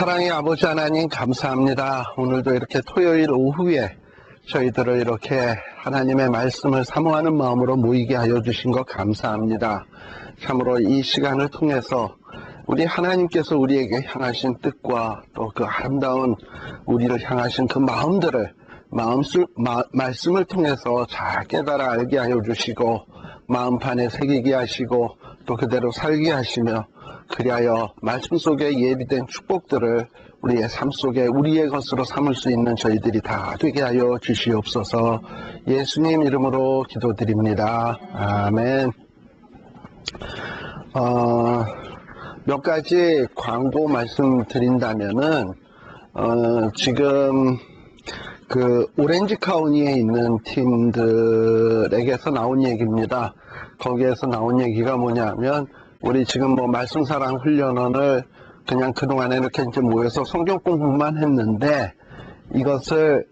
사랑의 아버지 하나님 감사합니다. 오늘도 이렇게 토요일 오후에 저희들을 이렇게 하나님의 말씀을 사모하는 마음으로 모이게 하여 주신 것 감사합니다. 참으로 이 시간을 통해서 우리 하나님께서 우리에게 향하신 뜻과 또 그 아름다운 우리를 향하신 그 마음들을 말씀을 통해서 잘 깨달아 알게 하여 주시고 마음판에 새기게 하시고 또 그대로 살게 하시며 그리하여 말씀 속에 예비된 축복들을 우리의 삶 속에 우리의 것으로 삼을 수 있는 저희들이 다 되게 하여 주시옵소서. 예수님 이름으로 기도드립니다. 아멘. 몇 가지 광고 말씀드린다면은 지금 그 오렌지 카운티에 있는 팀들에게서 나온 얘기입니다. 거기에서 나온 얘기가 뭐냐면 우리 지금 뭐 말씀사랑 훈련원을 그냥 그동안에 이렇게 이제 모여서 성경 공부만 했는데 이것을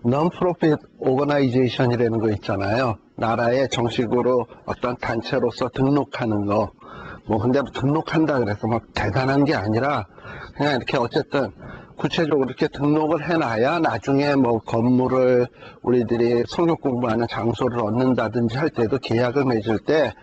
non-profit organization이라는 거 있잖아요. 나라에 정식으로 어떤 단체로서 등록하는 거. 근데 등록한다 그래서 막 대단한 게 아니라 그냥 이렇게 어쨌든 구체적으로 이렇게 등록을 해놔야 나중에 뭐 건물을 우리들이 성경 공부하는 장소를 얻는다든지 할 때도 계약을 맺을 때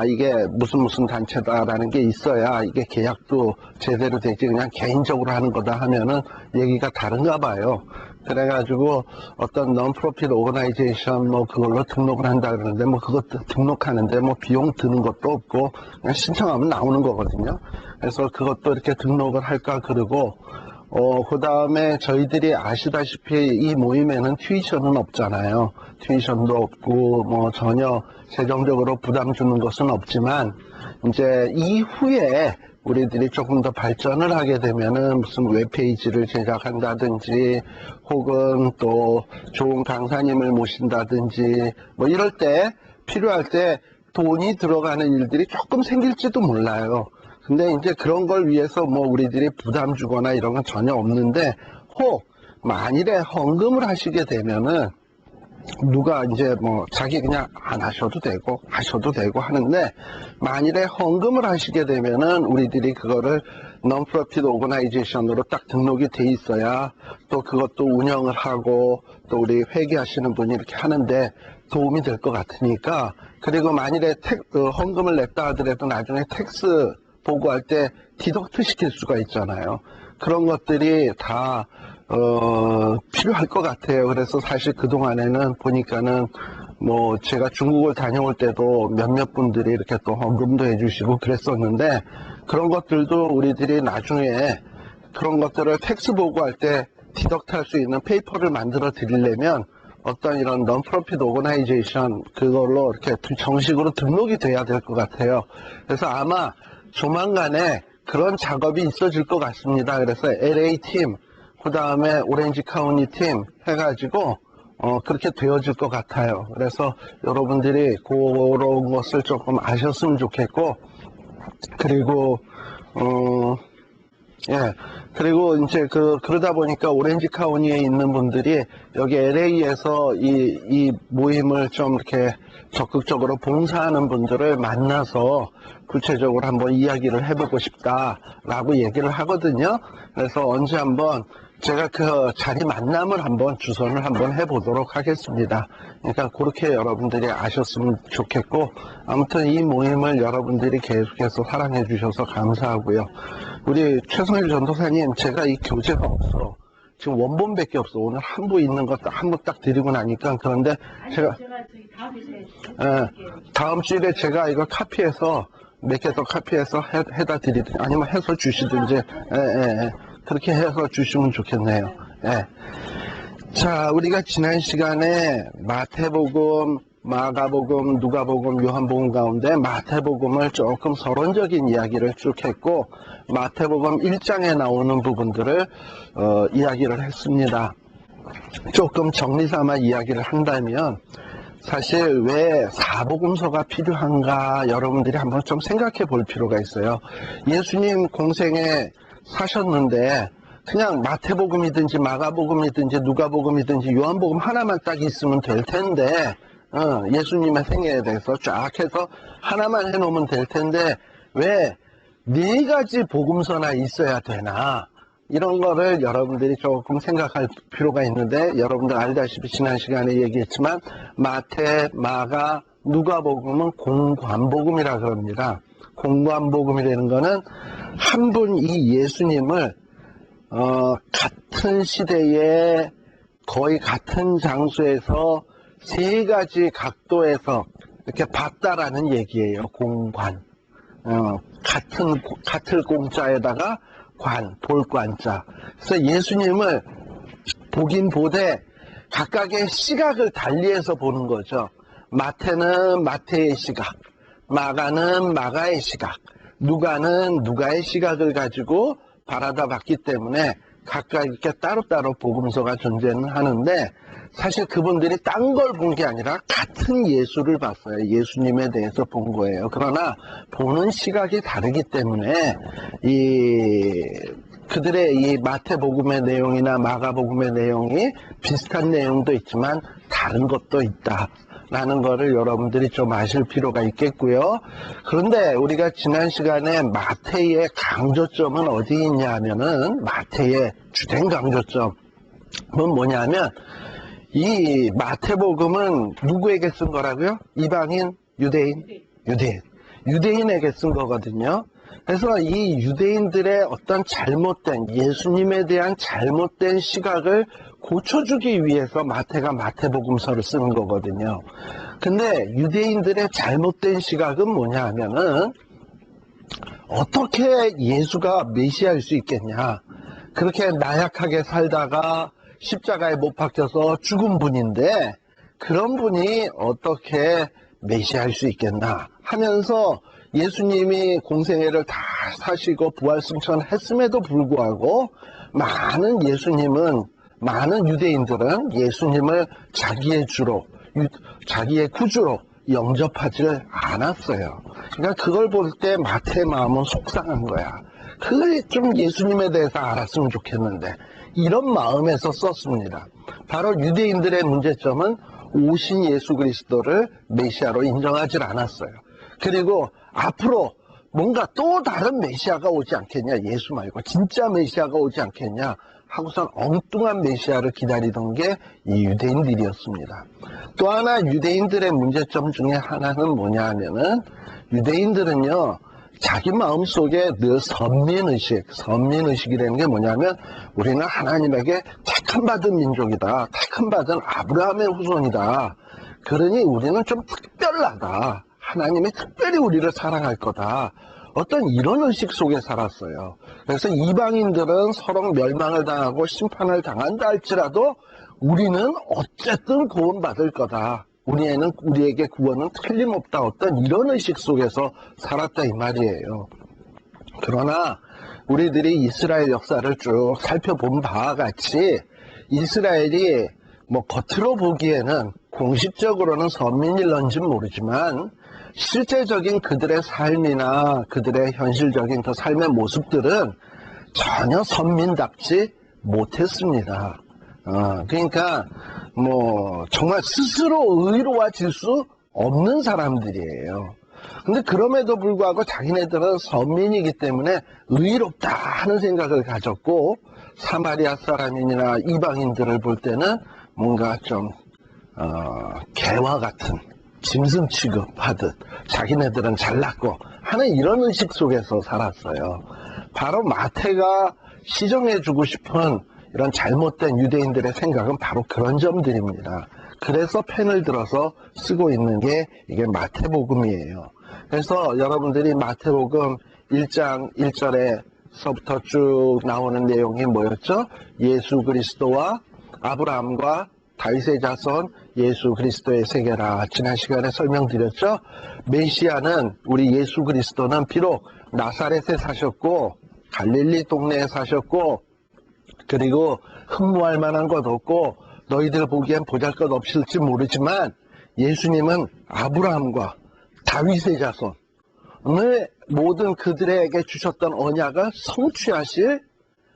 이게 무슨 단체다라는 게 있어야 이게 계약도 제대로 되지 그냥 개인적으로 하는 거다 하면은 얘기가 다른가 봐요. 그래가지고 어떤 non-profit organization 그걸로 등록을 한다 그러는데 그것도 등록하는데 비용 드는 것도 없고 그냥 신청하면 나오는 거거든요. 그래서 그것도 이렇게 등록을 할까 그러고 그 다음에 저희들이 아시다시피 이 모임에는 튜이션은 없잖아요. 튜이션도 없고 전혀 재정적으로 부담 주는 것은 없지만 이제 이후에 우리들이 조금 더 발전을 하게 되면은 무슨 웹페이지를 제작한다든지 혹은 또 좋은 강사님을 모신다든지 이럴 때 필요할 때 돈이 들어가는 일들이 조금 생길지도 몰라요. 근데 이제 그런 걸 위해서 우리들이 부담 주거나 이런 건 전혀 없는데 혹 만일에 헌금을 하시게 되면은 누가 이제 자기 그냥 안 하셔도 되고 하셔도 되고 하는데 만일에 헌금을 하시게 되면은 우리들이 그거를 non-profit organization으로 딱 등록이 돼 있어야 또 그것도 운영을 하고 또 우리 회계하시는 분이 이렇게 하는데 도움이 될 것 같으니까 그리고 만일에 헌금을 냈다 하더라도 나중에 텍스 보고할 때 디덕트 시킬 수가 있잖아요. 그런 것들이 다 필요할 것 같아요. 그래서 사실 그동안에는 보니까는 제가 중국을 다녀올 때도 몇몇 분들이 이렇게 또 헌금도 해주시고 그랬었는데 그런 것들도 우리들이 나중에 그런 것들을 텍스 보고할 때 디덕트 할 수 있는 페이퍼를 만들어 드리려면 어떤 이런 non-profit organization 그걸로 이렇게 정식으로 등록이 돼야 될 것 같아요. 그래서 아마 조만간에 그런 작업이 있어질 것 같습니다. 그래서 LA 팀, 그 다음에 오렌지 카운티 팀 해가지고 그렇게 되어질 것 같아요. 그래서 여러분들이 그런 것을 조금 아셨으면 좋겠고 그리고 그리고 이제 그러다 보니까 오렌지 카운티에 있는 분들이 여기 LA에서 이 모임을 좀 이렇게 적극적으로 봉사하는 분들을 만나서 구체적으로 한번 이야기를 해보고 싶다라고 얘기를 하거든요. 그래서 언제 한번 제가 그 자리 만남을 한번 주선을 한번 해보도록 하겠습니다. 그러니까 그렇게 여러분들이 아셨으면 좋겠고 아무튼 이 모임을 여러분들이 계속해서 사랑해 주셔서 감사하고요. 우리 최성일 전도사님 제가 이 교재가 없어. 지금 원본밖에 없어. 오늘 한 부 있는 것 한 부 딱 드리고 나니까 그런데 제가 다음 주일에 제가 이거 카피해서 몇 개 더 카피해서 해다 드리든지 아니면 해서 주시든지 그렇게 해서 주시면 좋겠네요. 자, 우리가 지난 시간에 마태복음, 마가복음, 누가복음, 요한복음 가운데 마태복음을 조금 서론적인 이야기를 쭉 했고 마태복음 1장에 나오는 부분들을 이야기를 했습니다. 조금 정리삼아 이야기를 한다면 사실 왜 사복음서가 필요한가 여러분들이 한번 좀 생각해 볼 필요가 있어요. 예수님 공생에 사셨는데 그냥 마태복음이든지 마가복음이든지 누가복음이든지 요한복음 하나만 딱 있으면 될 텐데 예수님의 생애에 대해서 쫙 해서 하나만 해놓으면 될 텐데 왜 네 가지 복음서나 있어야 되나? 이런 거를 여러분들이 조금 생각할 필요가 있는데, 여러분들 알다시피 지난 시간에 얘기했지만 마태, 마가, 누가복음은 공관복음이라 그럽니다. 공관복음이라는 거는 한 분 이 예수님을 같은 시대에 거의 같은 장소에서 세 가지 각도에서 이렇게 봤다라는 얘기예요. 공관. 같을 공자에다가 볼관자. 그래서 예수님을 보긴 보되 각각의 시각을 달리해서 보는 거죠. 마태는 마태의 시각, 마가는 마가의 시각, 누가는 누가의 시각을 가지고 바라다 봤기 때문에 각각 이렇게 따로따로 복음서가 존재는 하는데, 사실 그분들이 딴 걸 본 게 아니라 같은 예수를 봤어요. 예수님에 대해서 본 거예요. 그러나 보는 시각이 다르기 때문에 그들의 이 마태복음의 내용이나 마가복음의 내용이 비슷한 내용도 있지만 다른 것도 있다 라는 거를 여러분들이 좀 아실 필요가 있겠고요. 그런데 우리가 지난 시간에 마태의 강조점은 어디 있냐 하면은, 마태의 주된 강조점은 뭐냐면, 이 마태복음은 누구에게 쓴 거라고요? 이방인, 유대인? 유대인에게 쓴 거거든요. 그래서 이 유대인들의 어떤 잘못된, 예수님에 대한 잘못된 시각을 고쳐주기 위해서 마태가 마태복음서를 쓰는 거거든요. 근데 유대인들의 잘못된 시각은 뭐냐 하면은, 어떻게 예수가 메시아일 수 있겠냐. 그렇게 나약하게 살다가 십자가에 못 박혀서 죽은 분인데, 그런 분이 어떻게 메시아일 수 있겠나 하면서 예수님이 공생애를 다 사시고 부활승천했음에도 불구하고 많은 유대인들은 예수님을 자기의 주로, 자기의 구주로 영접하지 않았어요. 그러니까 그걸 볼 때 마태의 마음은 속상한 거야. 그걸 좀 예수님에 대해서 알았으면 좋겠는데, 이런 마음에서 썼습니다. 바로 유대인들의 문제점은 오신 예수 그리스도를 메시아로 인정하지 않았어요. 그리고 앞으로 뭔가 또 다른 메시아가 오지 않겠냐, 예수 말고 진짜 메시아가 오지 않겠냐 하고선 엉뚱한 메시아를 기다리던 게 이 유대인들이었습니다. 또 하나 유대인들의 문제점 중에 하나는 뭐냐 하면은, 유대인들은요 자기 마음속에 늘 선민의식이라는 게 뭐냐면, 우리는 하나님에게 택함받은 민족이다, 택함받은 아브라함의 후손이다, 그러니 우리는 좀 특별하다, 하나님이 특별히 우리를 사랑할 거다, 어떤 이런 의식 속에 살았어요. 그래서 이방인들은 서로 멸망을 당하고 심판을 당한다 할지라도 우리는 어쨌든 구원받을 거다, 우리에게 구원은 틀림없다, 어떤 이런 의식 속에서 살았다 이 말이에요. 그러나 우리들이 이스라엘 역사를 쭉 살펴본 바와 같이, 이스라엘이 겉으로 보기에는 공식적으로는 선민일런지는 모르지만 실제적인 그들의 삶이나 그들의 현실적인 그 삶의 모습들은 전혀 선민답지 못했습니다. 그러니까 정말 스스로 의로워질 수 없는 사람들이에요. 근데 그럼에도 불구하고 자기네들은 선민이기 때문에 의롭다 하는 생각을 가졌고, 사마리아 사람이나 이방인들을 볼 때는 뭔가 좀 개와 같은 짐승 취급하듯 자기네들은 잘났고 하는 이런 의식 속에서 살았어요. 바로 마태가 시정해주고 싶은 이런 잘못된 유대인들의 생각은 바로 그런 점들입니다. 그래서 펜을 들어서 쓰고 있는 게 이게 마태복음이에요. 그래서 여러분들이 마태복음 1장 1절에서부터 쭉 나오는 내용이 뭐였죠? 예수 그리스도와 아브라함과 다윗의 자손 예수 그리스도의 세계라. 지난 시간에 설명드렸죠? 메시아는, 우리 예수 그리스도는 비록 나사렛에 사셨고 갈릴리 동네에 사셨고, 그리고 흠모할 만한 것 없고 너희들 보기엔 보잘것없을지 모르지만, 예수님은 아브라함과 다윗의 자손을 모든 그들에게 주셨던 언약을 성취하실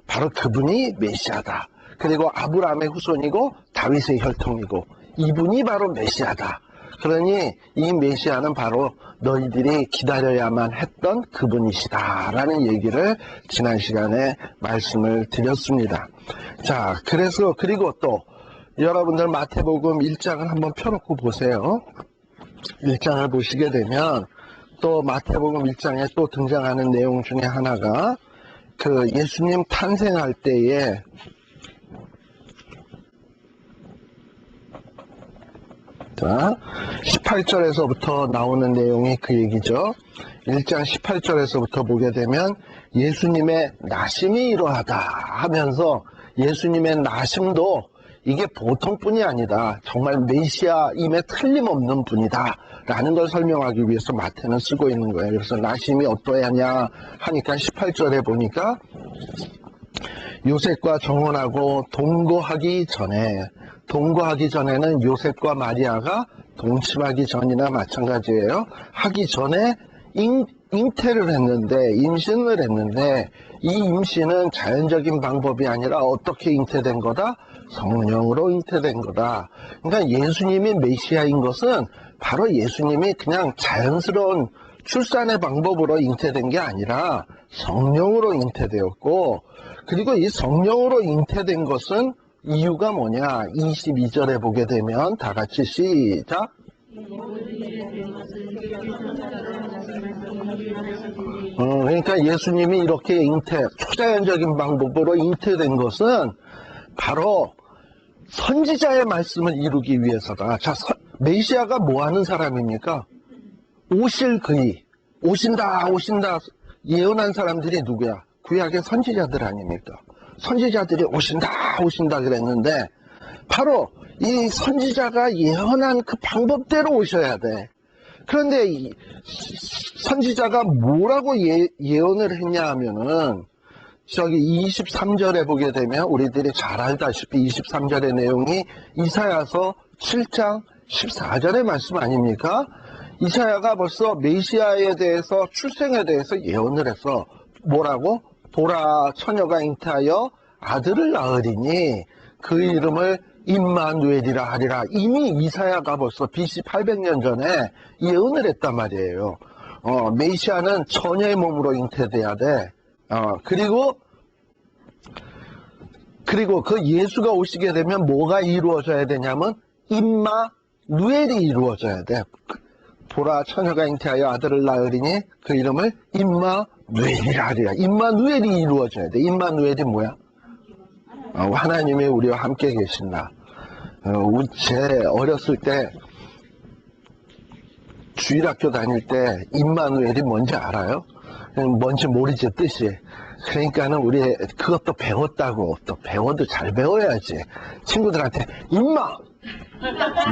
바로 그분이 메시아다. 그리고 아브라함의 후손이고 다윗의 혈통이고 이분이 바로 메시아다 그러니 이 메시아는 바로 너희들이 기다려야만 했던 그분이시다라는 얘기를 지난 시간에 말씀을 드렸습니다. 자, 그리고 또 여러분들 마태복음 1장을 한번 펴놓고 보세요. 1장을 보시게 되면 또 마태복음 1장에 또 등장하는 내용 중에 하나가 그 예수님 탄생할 때에 자, 18절에서부터 나오는 내용이 그 얘기죠. 1장 18절에서부터 보게 되면 예수님의 나심이 이러하다 하면서 예수님의 나심도 이게 보통뿐이 아니다. 정말 메시아임에 틀림없는 분이다. 라는 걸 설명하기 위해서 마태는 쓰고 있는 거예요. 그래서 나심이 어떠하냐 하니까 18절에 보니까 요셉과 정혼하고 동거하기 전에는 요셉과 마리아가 동침하기 전이나 마찬가지예요. 하기 전에 잉태를 했는데, 임신을 했는데, 이 임신은 자연적인 방법이 아니라 어떻게 잉태된 거다? 성령으로 잉태된 거다. 그러니까 예수님이 메시아인 것은 바로 예수님이 그냥 자연스러운 출산의 방법으로 잉태된 게 아니라 성령으로 잉태되었고, 그리고 이 성령으로 잉태된 것은 이유가 뭐냐? 22절에 보게 되면 다 같이 시작. 그러니까 예수님이 이렇게 초자연적인 방법으로 잉태된 것은 바로 선지자의 말씀을 이루기 위해서다. 자, 메시아가 뭐 하는 사람입니까? 오실 그이, 오신다 예언한 사람들이 누구야? 구약의 선지자들 아닙니까? 선지자들이 오신다 그랬는데 바로 이 선지자가 예언한 그 방법대로 오셔야 돼. 그런데 이 선지자가 뭐라고 예언을 했냐 하면은 저기 23절에 보게 되면 우리들이 잘 알다시피 23절의 내용이 이사야서 7장 14절의 말씀 아닙니까? 이사야가 벌써 메시아에 대해서 출생에 대해서 예언을 해서 뭐라고? 보라 처녀가 잉태하여 아들을 낳으리니 그 이름을 임마누엘이라 하리라. 이미 이사야가 벌써 BC 800년 전에 예언을 했단 말이에요. 메시아는 처녀의 몸으로 잉태돼야 돼. 그리고 그 예수가 오시게 되면 뭐가 이루어져야 되냐면 임마누엘이 이루어져야 돼. 보라 처녀가 잉태하여 아들을 낳으리니 그 이름을 임마누엘이라 하리라. 임마누엘이 이루어져야 돼. 임마누엘이 뭐야? 하나님이 우리와 함께 계신다. 제 어렸을 때 주일학교 다닐 때 임마누엘이 뭔지 알아요? 뭔지 모르지 뜻이. 그러니까는 우리 그것도 배웠다고. 또 배워도 잘 배워야지. 친구들한테 임마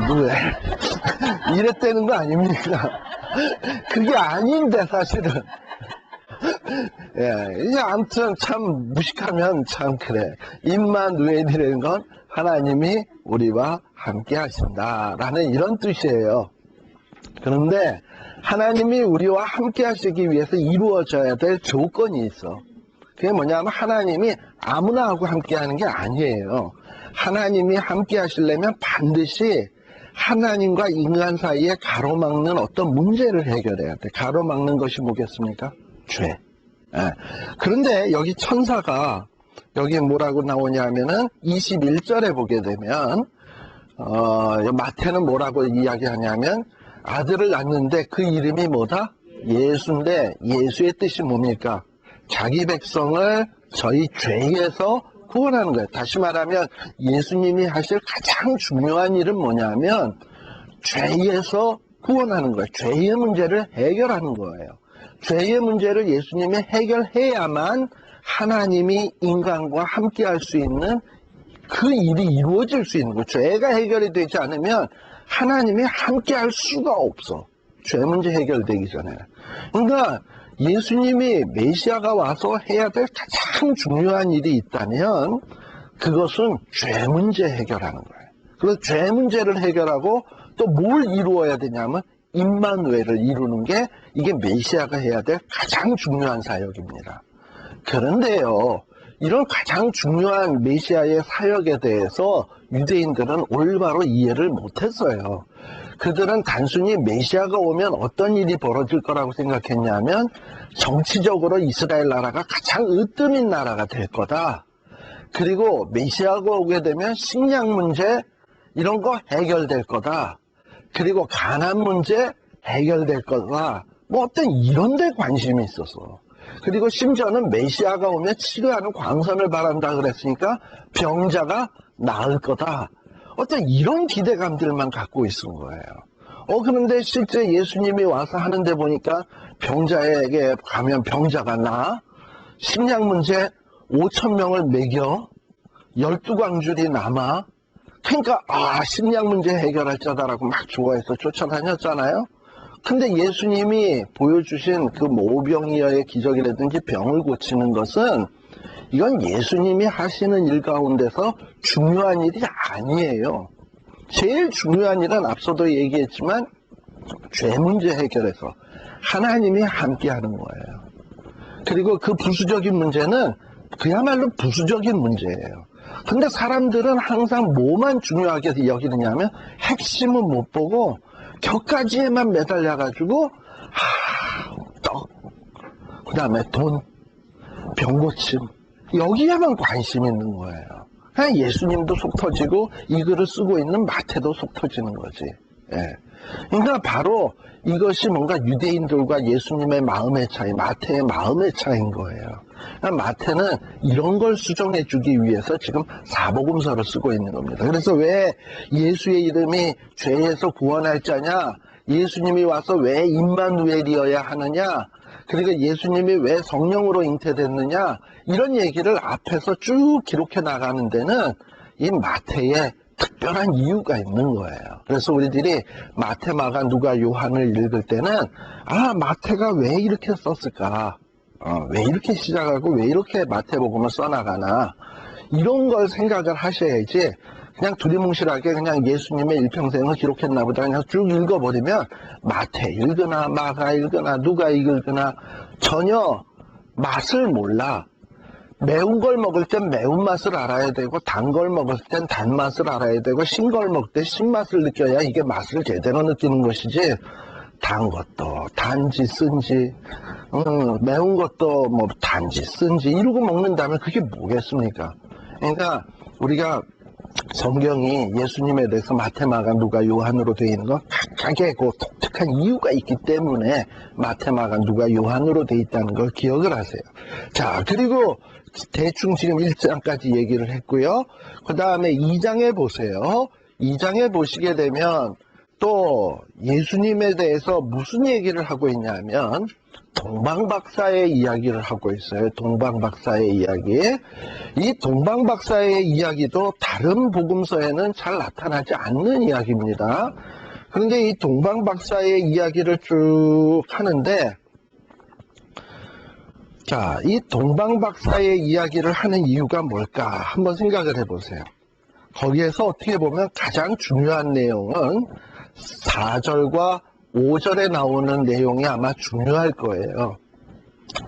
누엘 이랬다는 거 아닙니까? 그게 아닌데 사실은. 예, 이제 아무튼 참 무식하면 참 그래. 임마누엘이라는 건 하나님이 우리와 함께 하신다라는 이런 뜻이에요. 그런데 하나님이 우리와 함께 하시기 위해서 이루어져야 될 조건이 있어. 그게 뭐냐면 하나님이 아무나 하고 함께 하는 게 아니에요. 하나님이 함께 하시려면 반드시 하나님과 인간 사이에 가로막는 어떤 문제를 해결해야 돼. 가로막는 것이 뭐겠습니까? 죄. 예. 그런데 여기 천사가 여기 뭐라고 나오냐 하면은 21절에 보게 되면 마태는 뭐라고 이야기하냐면 아들을 낳는데 그 이름이 뭐다? 예수인데 예수의 뜻이 뭡니까? 자기 백성을 저희 죄에서 구원하는 거예요. 다시 말하면 예수님이 하실 가장 중요한 일은 뭐냐면 죄에서 구원하는 거예요. 죄의 문제를 해결하는 거예요. 죄의 문제를 예수님이 해결해야만 하나님이 인간과 함께 할 수 있는 그 일이 이루어질 수 있는 거예요. 죄가 해결이 되지 않으면 하나님이 함께 할 수가 없어. 죄 문제 해결되기 전에. 그러니까 예수님이 메시아가 와서 해야 될 가장 중요한 일이 있다면 그것은 죄 문제 해결하는 거예요. 그래서 죄 문제를 해결하고 또 뭘 이루어야 되냐면 임마누엘을 이루는 게 이게 메시아가 해야 될 가장 중요한 사역입니다. 그런데요, 이런 가장 중요한 메시아의 사역에 대해서 유대인들은 올바로 이해를 못했어요. 그들은 단순히 메시아가 오면 어떤 일이 벌어질 거라고 생각했냐면 정치적으로 이스라엘 나라가 가장 으뜸인 나라가 될 거다. 그리고 메시아가 오게 되면 식량 문제 이런 거 해결될 거다. 그리고 가난 문제 해결될 거다. 뭐 어떤 이런 데 관심이 있었어. 그리고 심지어는 메시아가 오면 치료하는 광선을 바란다 그랬으니까 병자가 나을 거다. 어떤 이런 기대감들만 갖고 있은 거예요. 그런데 실제 예수님이 와서 하는데 보니까 병자에게 가면 병자가 나, 식량 문제 5,000명을 먹여, 12광줄이 남아, 그러니까 식량 문제 해결할 자다라고 막 좋아해서 쫓아다녔잖아요. 근데 예수님이 보여주신 그 오병이어의 기적이라든지 병을 고치는 것은 이건 예수님이 하시는 일 가운데서 중요한 일이 아니에요. 제일 중요한 일은 앞서도 얘기했지만 죄 문제 해결에서 하나님이 함께 하는 거예요. 그리고 그 부수적인 문제는 그야말로 부수적인 문제예요. 근데 사람들은 항상 뭐만 중요하게 여기느냐면 핵심은 못 보고 격가지에만 매달려가지고 떡, 그 다음에 돈, 병고침 여기에만 관심 있는 거예요. 예수님도 속 터지고 이 글을 쓰고 있는 마태도 속 터지는 거지. 예. 그러니까 바로 이것이 뭔가 유대인들과 예수님의 마음의 차이, 마태의 마음의 차이인 거예요. 그러니까 마태는 이런 걸 수정해 주기 위해서 지금 사복음서를 쓰고 있는 겁니다. 그래서 왜 예수의 이름이 죄에서 구원할 자냐, 예수님이 와서 왜 임마누엘이어야 하느냐, 그리고 예수님이 왜 성령으로 잉태됐느냐, 이런 얘기를 앞에서 쭉 기록해 나가는 데는 이 마태의 특별한 이유가 있는 거예요. 그래서 우리들이 마태, 마가, 누가, 요한을 읽을 때는 마태가 왜 이렇게 썼을까, 왜 이렇게 시작하고 왜 이렇게 마태복음을 써나가나, 이런 걸 생각을 하셔야지 그냥 두리뭉실하게 그냥 예수님의 일평생을 기록했나 보다 그냥 쭉 읽어버리면 마태 읽으나 마가 읽으나 누가 읽으나 전혀 맛을 몰라. 매운 걸 먹을 땐 매운맛을 알아야 되고 단 걸 먹을 땐 단맛을 알아야 되고 신 걸 먹을 때 신맛을 느껴야 이게 맛을 제대로 느끼는 것이지, 단 것도 단지 쓴지 매운 것도 뭐 단지 쓴지 이러고 먹는다면 그게 뭐겠습니까? 그러니까 우리가 성경이 예수님에 대해서 마태, 마가, 누가, 요한으로 되어 있는 건 각각의 그 독특한 이유가 있기 때문에 마태, 마가, 누가, 요한으로 되어 있다는 걸 기억을 하세요. 자, 그리고 대충 지금 1장까지 얘기를 했고요. 그 다음에 2장에 보세요. 2장에 보시게 되면 또 예수님에 대해서 무슨 얘기를 하고 있냐면 동방박사의 이야기를 하고 있어요. 동방박사의 이야기. 이 동방박사의 이야기도 다른 복음서에는 잘 나타나지 않는 이야기입니다. 그런데 이 동방박사의 이야기를 쭉 하는데, 자, 이 동방박사의 이야기를 하는 이유가 뭘까 한번 생각을 해보세요. 거기에서 어떻게 보면 가장 중요한 내용은 4절과 5절에 나오는 내용이 아마 중요할 거예요.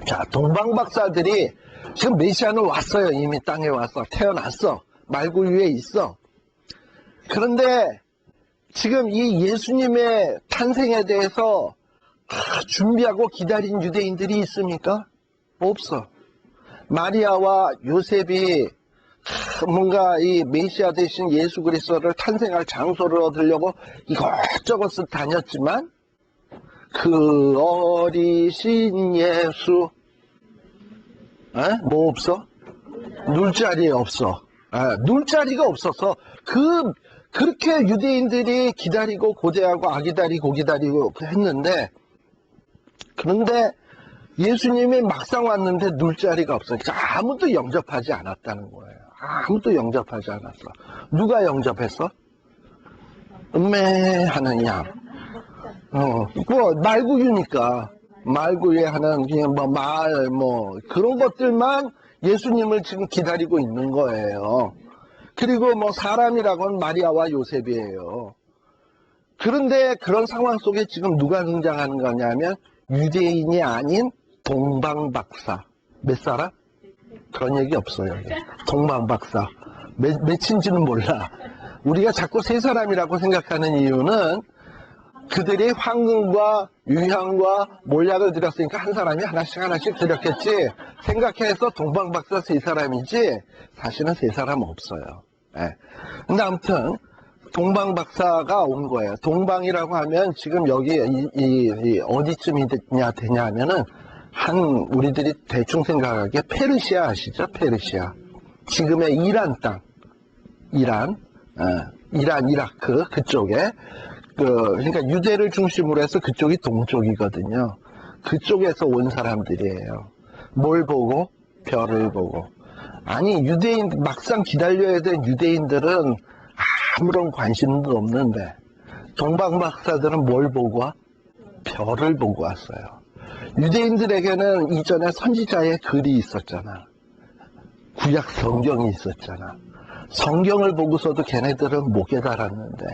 자, 동방박사들이 지금 메시아는 왔어요. 이미 땅에 와서 태어났어. 말구유에 있어. 그런데 지금 이 예수님의 탄생에 대해서 준비하고 기다린 유대인들이 있습니까? 없어. 마리아와 요셉이 뭔가 이 메시아 대신 예수 그리스도를 탄생할 장소를 얻으려고 이것저것을 다녔지만 그 어리신 예수 뭐 없어? 눌 자리 없어. 눌 자리가 없어서 그렇게 유대인들이 기다리고 고대하고 아기다리고 고기다리고 했는데, 그런데 예수님이 막상 왔는데 눌 자리가 없으니까 아무도 영접하지 않았다는 거예요. 아무도 영접하지 않았어. 누가 영접했어? 음매하는 양. 뭐 말구유니까 말구유에 하는 그냥 뭐 그런 것들만 예수님을 지금 기다리고 있는 거예요. 그리고 뭐 사람이라고는 마리아와 요셉이에요. 그런데 그런 상황 속에 지금 누가 등장하는 거냐면 유대인이 아닌 동방박사. 몇 사람? 그런 얘기 없어요. 동방박사. 몇인지는 몰라. 우리가 자꾸 세 사람이라고 생각하는 이유는 그들이 황금과 유향과 몰약을 드렸으니까 한 사람이 하나씩 드렸겠지 생각해서 동방박사 세 사람이지 사실은 세 사람 없어요. 예. 근데 아무튼 동방박사가 온 거예요. 동방이라고 하면 지금 여기 어디쯤이 되냐 하면은 우리들이 대충 생각하기에 페르시아 아시죠? 페르시아. 지금의 이란 땅. 이란, 이라크 그쪽에 그러니까 유대를 중심으로 해서 그쪽이 동쪽이거든요. 그쪽에서 온 사람들이에요. 뭘 보고? 별을 보고. 아니 유대인 막상 기다려야 될 유대인들은 아무런 관심도 없는데 동방박사들은 뭘 보고 와? 별을 보고 왔어요. 유대인들에게는 이전에 선지자의 글이 있었잖아. 구약 성경이 있었잖아. 성경을 보고서도 걔네들은 못 깨달았는데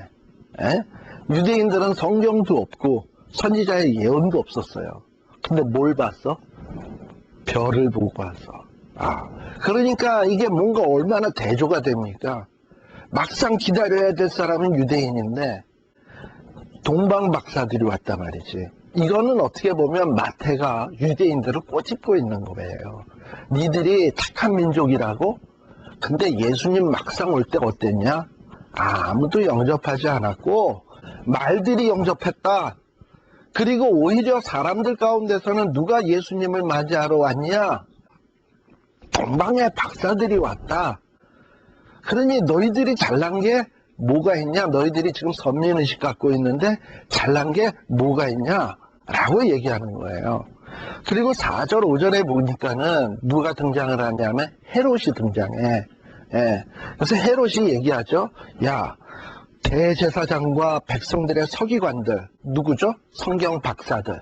유대인들은 성경도 없고 선지자의 예언도 없었어요. 근데 뭘 봤어? 별을 보고 봤어. 그러니까 이게 뭔가 얼마나 대조가 됩니까? 막상 기다려야 될 사람은 유대인인데 동방박사들이 왔단 말이지. 이거는 어떻게 보면 마태가 유대인들을 꼬집고 있는 거예요. 니들이 착한 민족이라고? 근데 예수님 막상 올 때 어땠냐? 아무도 영접하지 않았고 말들이 영접했다. 그리고 오히려 사람들 가운데서는 누가 예수님을 맞이하러 왔냐? 동방의 박사들이 왔다. 그러니 너희들이 잘난 게 뭐가 있냐? 너희들이 지금 선민의식 갖고 있는데 잘난 게 뭐가 있냐? 라고 얘기하는 거예요. 그리고 4절 5절에 보니까는 누가 등장을 하냐면 헤롯이 등장해. 그래서 헤롯이 얘기하죠. 야, 대제사장과 백성들의 서기관들 누구죠? 성경 박사들.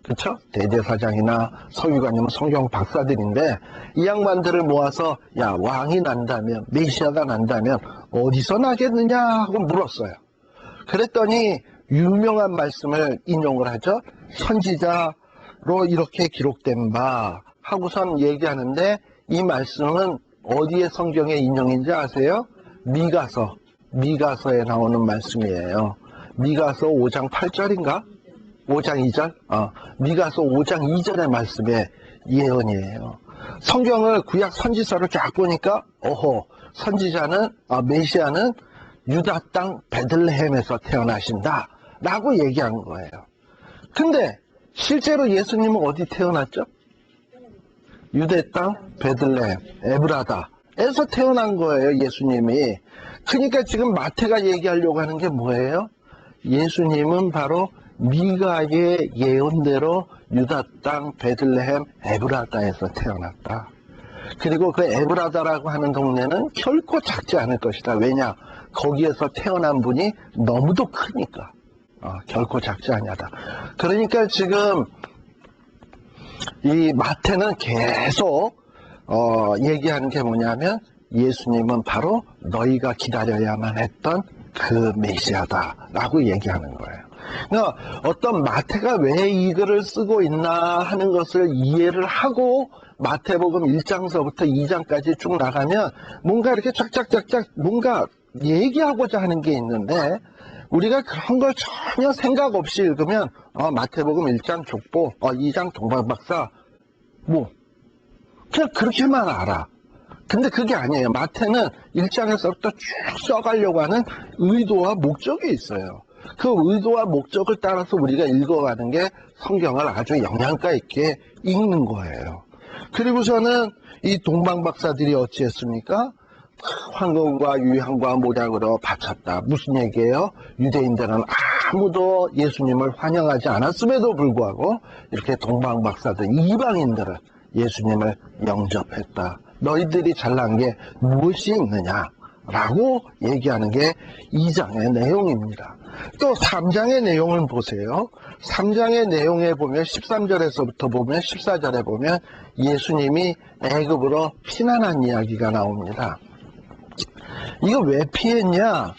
그렇죠? 대제사장이나 서기관이면 성경 박사들인데 이 양반들을 모아서 야, 왕이 난다면 메시아가 난다면 어디서 나겠느냐 하고 물었어요. 그랬더니 유명한 말씀을 인용을 하죠. 선지자로 이렇게 기록된 바 하고선 얘기하는데 이 말씀은 어디에 성경의 인용인지 아세요? 미가서에 나오는 말씀이에요. 미가서 5장 8절인가? 5장 2절? 미가서 5장 2절의 말씀의 예언이에요. 성경을 구약 선지서를 쫙 보니까 선지자는 메시아는 유다 땅 베들레헴에서 태어나신다 라고 얘기한 거예요. 근데 실제로 예수님은 어디 태어났죠? 유대 땅 베들레헴 에브라다에서 태어난 거예요. 예수님이. 그러니까 지금 마태가 얘기하려고 하는 게 뭐예요? 예수님은 바로 미가의 예언대로 유다 땅 베들레헴 에브라다에서 태어났다. 그리고 그 에브라다라고 하는 동네는 결코 작지 않을 것이다. 왜냐? 거기에서 태어난 분이 너무도 크니까. 결코 작지 아니하다. 그러니까 지금 이 마태는 계속 얘기하는 게 뭐냐면 예수님은 바로 너희가 기다려야만 했던 그 메시아다라고 얘기하는 거예요. 그러니까 어떤 마태가 왜 이 글을 쓰고 있나 하는 것을 이해를 하고 마태복음 1장서부터 2장까지 쭉 나가면 뭔가 이렇게 쫙쫙쫙쫙 뭔가 얘기하고자 하는 게 있는데 우리가 그런 걸 전혀 생각 없이 읽으면 마태복음 1장 족보, 2장 동방박사 뭐 그냥 그렇게만 알아. 근데 그게 아니에요. 마태는 1장에서부터 쭉 써가려고 하는 의도와 목적이 있어요. 그 의도와 목적을 따라서 우리가 읽어가는 게 성경을 아주 영양가 있게 읽는 거예요. 그리고서는 이 동방박사들이 어찌했습니까? 황금과 유향과 모략으로 바쳤다. 무슨 얘기예요? 유대인들은 아무도 예수님을 환영하지 않았음에도 불구하고 이렇게 동방박사들, 이방인들은 예수님을 영접했다. 너희들이 잘난 게 무엇이 있느냐? 라고 얘기하는 게 2장의 내용입니다. 또 3장의 내용을 보세요. 3장의 내용에 보면 13절에서부터 보면 14절에 보면 예수님이 애굽으로 피난한 이야기가 나옵니다. 이거 왜 피했냐?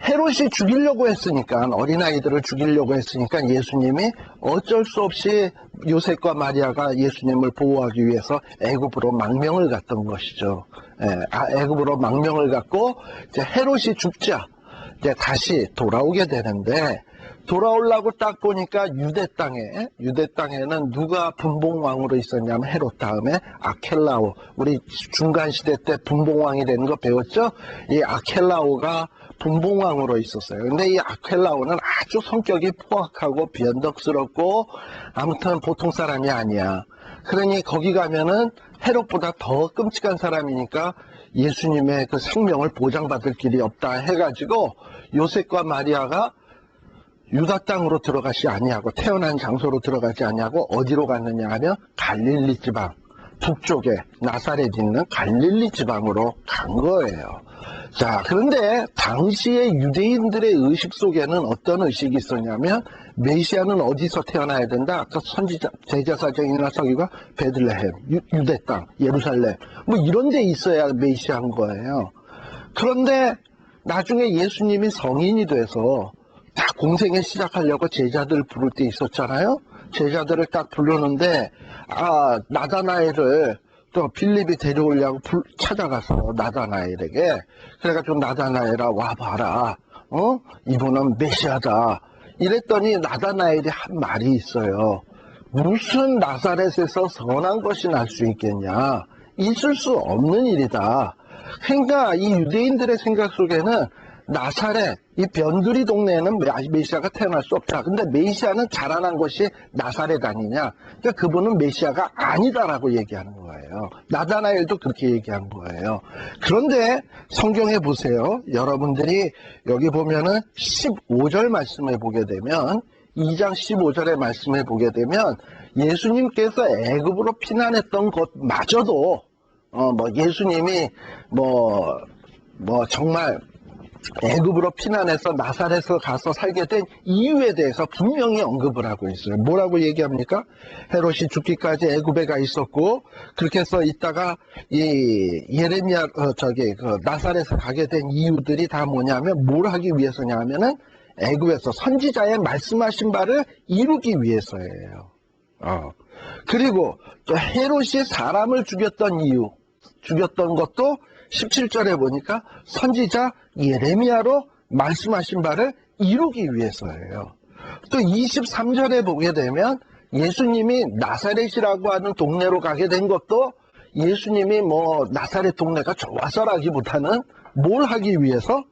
헤롯이 죽이려고 했으니까, 어린아이들을 죽이려고 했으니까 예수님이 어쩔 수 없이 요셉과 마리아가 예수님을 보호하기 위해서 애굽으로 망명을 갔던 것이죠. 애굽으로 망명을 갔고 이제 헤롯이 죽자 이제 다시 돌아오게 되는데 돌아오려고 딱 보니까 유대 땅에는 누가 분봉왕으로 있었냐면 헤롯 다음에 아켈라오. 우리 중간시대 때 분봉왕이 되는 거 배웠죠? 이 아켈라오가 분봉왕으로 있었어요. 근데 이 아켈라오는 아주 성격이 포악하고 변덕스럽고 아무튼 보통 사람이 아니야. 그러니 거기 가면은 헤롯보다 더 끔찍한 사람이니까 예수님의 그 생명을 보장받을 길이 없다 해가지고 요셉과 마리아가 유다 땅으로 들어가지 아니하고 태어난 장소로 들어가지 아니하고 어디로 갔느냐 하면 갈릴리 지방 북쪽에 나사렛 있는 갈릴리 지방으로 간 거예요. 자, 그런데 당시에 유대인들의 의식 속에는 어떤 의식이 있었냐면 메시아는 어디서 태어나야 된다? 아까 선지자 제자사정이나 서기가 베들레헴, 유대 땅, 예루살렘 뭐 이런 데 있어야 메시아인 거예요. 그런데 나중에 예수님이 성인이 돼서 딱 공생에 시작하려고 제자들 부를 때 있었잖아요. 제자들을 딱 부르는데 나다나엘을 또 빌립이 데려오려고 찾아가서 나다나엘에게 그래가지고 나다나엘아 와봐라. 이분은 메시아다. 이랬더니 나다나엘이 한 말이 있어요. 무슨 나사렛에서 선한 것이 날 수 있겠냐. 있을 수 없는 일이다. 그러니까 이 유대인들의 생각 속에는 나사렛, 이 변두리 동네에는 메시아가 태어날 수 없다. 근데 메시아는 자라난 곳이 나사렛 아니냐. 그러니까 그분은 메시아가 아니다라고 얘기하는 거예요. 나다나엘도 그렇게 얘기한 거예요. 그런데 성경에 보세요. 여러분들이 여기 보면은 15절 말씀을 보게 되면 2장 15절의 말씀을 보게 되면 예수님께서 애굽으로 피난했던 것마저도 예수님이 정말 애굽으로 피난해서 나사렛에 가서 살게 된 이유에 대해서 분명히 언급을 하고 있어요. 뭐라고 얘기합니까? 헤롯이 죽기까지 애굽에 가 있었고 그렇게 해서 있다가 이 예레미야 나사렛에 가게 된 이유들이 다 뭐냐면 뭘 하기 위해서냐면은 애굽에서 선지자의 말씀하신 바를 이루기 위해서예요. 그리고 또 헤롯이 사람을 죽였던 것도 17절에 보니까 선지자 예레미야로 말씀하신 바를 이루기 위해서예요. 또 23절에 보게 되면 예수님이 나사렛이라고 하는 동네로 가게 된 것도 예수님이 나사렛 동네가 좋아서라기보다는 뭘 하기 위해서?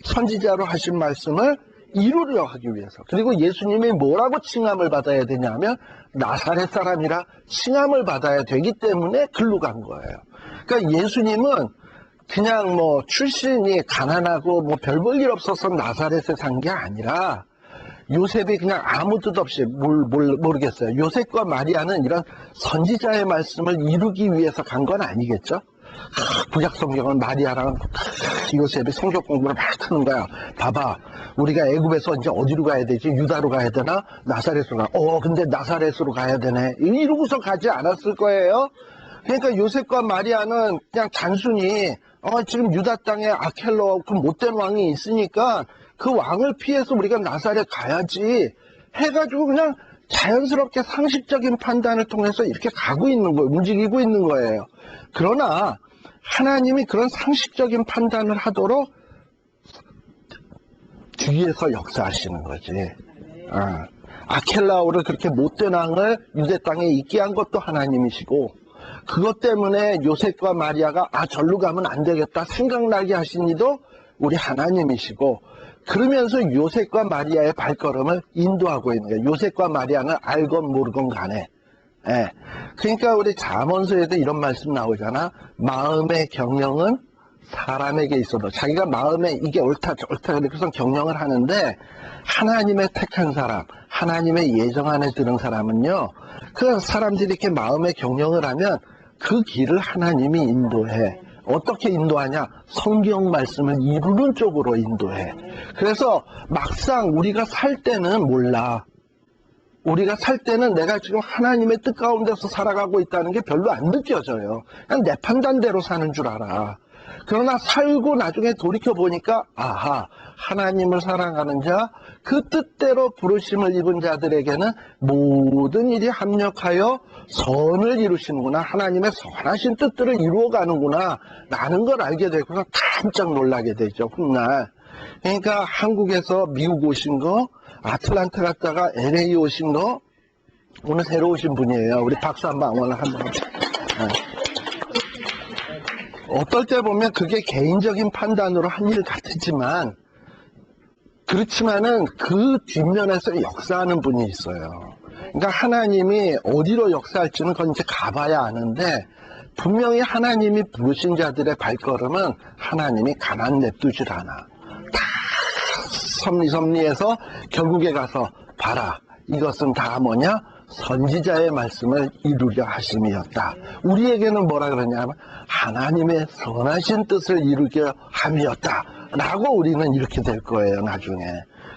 선지자로 하신 말씀을 이루려 하기 위해서. 그리고 예수님이 뭐라고 칭함을 받아야 되냐면 나사렛 사람이라 칭함을 받아야 되기 때문에 글로 간 거예요. 그러니까 예수님은 그냥 출신이 가난하고 별 볼 일 없어서 나사렛에 산 게 아니라 요셉이 그냥 아무 뜻 없이 모르겠어요. 요셉과 마리아는 이런 선지자의 말씀을 이루기 위해서 간 건 아니겠죠? 구약 성경은 마리아랑 요셉이 성경 공부를 막 하는 거야. 봐봐, 우리가 애굽에서 이제 어디로 가야 되지? 유다로 가야 되나? 나사렛으로 가. 근데 나사렛으로 가야 되네. 이러고서 가지 않았을 거예요. 그러니까 요셉과 마리아는 그냥 단순히 지금 유다 땅에 아켈로 그 못된 왕이 있으니까 그 왕을 피해서 우리가 나사렛 가야지 해가지고 그냥 자연스럽게 상식적인 판단을 통해서 이렇게 가고 있는 거예요. 움직이고 있는 거예요. 그러나 하나님이 그런 상식적인 판단을 하도록 뒤에서 역사하시는 거지. 아켈라오를 그렇게 못된 왕을 유대 땅에 있게 한 것도 하나님이시고 그것 때문에 요셉과 마리아가 절로 가면 안 되겠다 생각나게 하신 이도 우리 하나님이시고 그러면서 요셉과 마리아의 발걸음을 인도하고 있는 거예요. 요셉과 마리아는 알건 모르건 간에. 그러니까 우리 잠언서에도 이런 말씀 나오잖아. 마음의 경영은 사람에게 있어도 자기가 마음에 이게 옳다 그래서 경영을 하는데 하나님의 택한 사람, 하나님의 예정 안에 드는 사람은요. 그 사람들이 이렇게 마음의 경영을 하면 그 길을 하나님이 인도해. 어떻게 인도하냐? 성경 말씀을 이루는 쪽으로 인도해. 그래서 막상 우리가 살 때는 몰라. 우리가 살 때는 내가 지금 하나님의 뜻 가운데서 살아가고 있다는 게 별로 안 느껴져요. 그냥 내 판단대로 사는 줄 알아. 그러나 살고 나중에 돌이켜보니까 하나님을 사랑하는 자, 그 뜻대로 부르심을 입은 자들에게는 모든 일이 합력하여 선을 이루시는구나. 하나님의 선하신 뜻들을 이루어가는구나 라는 걸 알게 되고서 깜짝 놀라게 되죠. 훗날. 그러니까 한국에서 미국 오신 거, 아틀란타 갔다가 LA 오신 거, 오늘 새로 오신 분이에요. 우리 박수 한번 한번. 어떨 때 보면 그게 개인적인 판단으로 한 일 같지만, 그렇지만은 그 뒷면에서 역사하는 분이 있어요. 그러니까 하나님이 어디로 역사할지는 그건 이제 가봐야 아는데, 분명히 하나님이 부르신 자들의 발걸음은 하나님이 가만 냅두질 않아. 다 섭리해서 결국에 가서 봐라. 이것은 다 뭐냐? 선지자의 말씀을 이루려 하심이었다. 우리에게는 뭐라 그러냐면 하나님의 선하신 뜻을 이루려 함이었다. 라고 우리는 이렇게 될 거예요, 나중에.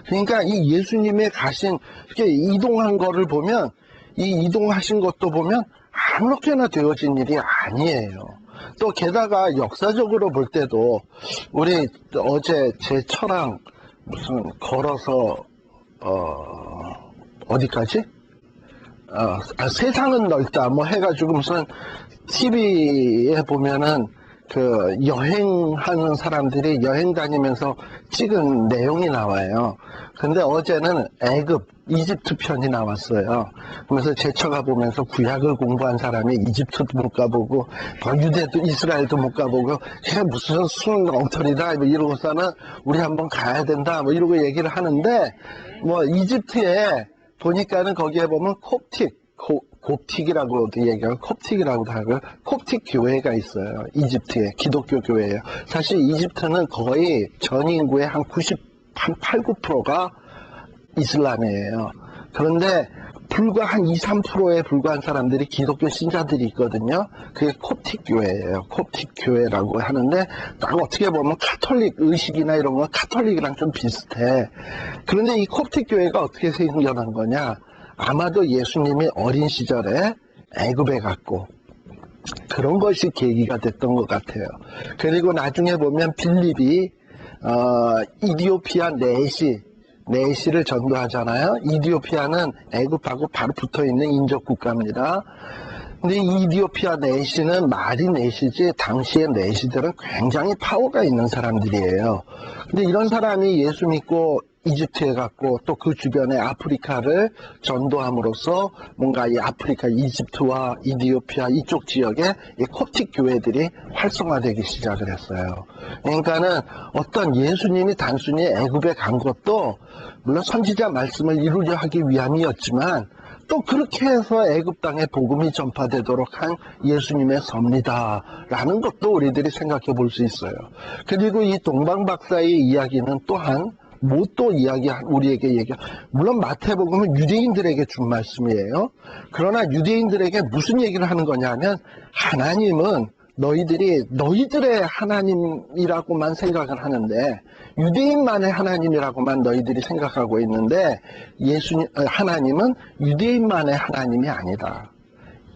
그러니까 이 예수님의 가신, 이렇게 이동한 거를 보면, 이 이동하신 것도 보면 아무렇게나 되어진 일이 아니에요. 또 게다가 역사적으로 볼 때도 우리 어제 제 처랑 무슨 걸어서 어디까지? 세상은 넓다 뭐 해가지고 무슨 TV에 보면은 그 여행하는 사람들이 여행 다니면서 찍은 내용이 나와요. 근데 어제는 애굽, 이집트 편이 나왔어요. 그래서 제처가 보면서 구약을 공부한 사람이 이집트도 못 가보고, 유대도, 이스라엘도 못 가보고, 이게 무슨 순 엉터리다, 뭐 이러고서는 우리 한번 가야 된다, 뭐 이러고 얘기를 하는데, 뭐 이집트에 보니까는 거기에 보면 곱틱이라고도 얘기하고 콥틱이라고도 하고요. 콥틱 교회가 있어요. 이집트에 기독교 교회예요. 사실 이집트는 거의 전 인구의 한 8, 9%가 이슬람이에요. 그런데 불과 한 2, 3%에 불과한 사람들이 기독교 신자들이 있거든요. 그게 콥틱 교회예요. 콥틱 교회라고 하는데 딱 어떻게 보면 카톨릭 의식이나 이런 건 카톨릭이랑 좀 비슷해. 그런데 이 콥틱 교회가 어떻게 생겨난 거냐? 아마도 예수님이 어린 시절에 애굽에 갔고 그런 것이 계기가 됐던 것 같아요. 그리고 나중에 보면 빌립이 이디오피아 내시를 전도하잖아요. 이디오피아는 애굽하고 바로 붙어있는 인접 국가입니다. 근데 이 이디오피아 내시는 말이 내시지 당시의 내시들은 굉장히 파워가 있는 사람들이에요. 근데 이런 사람이 예수 믿고 이집트에 갔고 또 그 주변의 아프리카를 전도함으로써 뭔가 이 아프리카, 이집트와 이디오피아 이쪽 지역에 이 콥틱 교회들이 활성화되기 시작을 했어요. 그러니까는 어떤 예수님이 단순히 애굽에 간 것도 물론 선지자 말씀을 이루려 하기 위함이었지만 또 그렇게 해서 애굽 땅에 복음이 전파되도록 한 예수님의 섭리다라는 것도 우리들이 생각해 볼 수 있어요. 그리고 이 동방박사의 이야기는 또한 또 우리에게 물론 마태복음은 유대인들에게 준 말씀이에요. 그러나 유대인들에게 무슨 얘기를 하는 거냐면 하나님은 너희들의 하나님이라고만 생각을 하는데 유대인만의 하나님이라고만 너희들이 생각하고 있는데 하나님은 유대인만의 하나님이 아니다.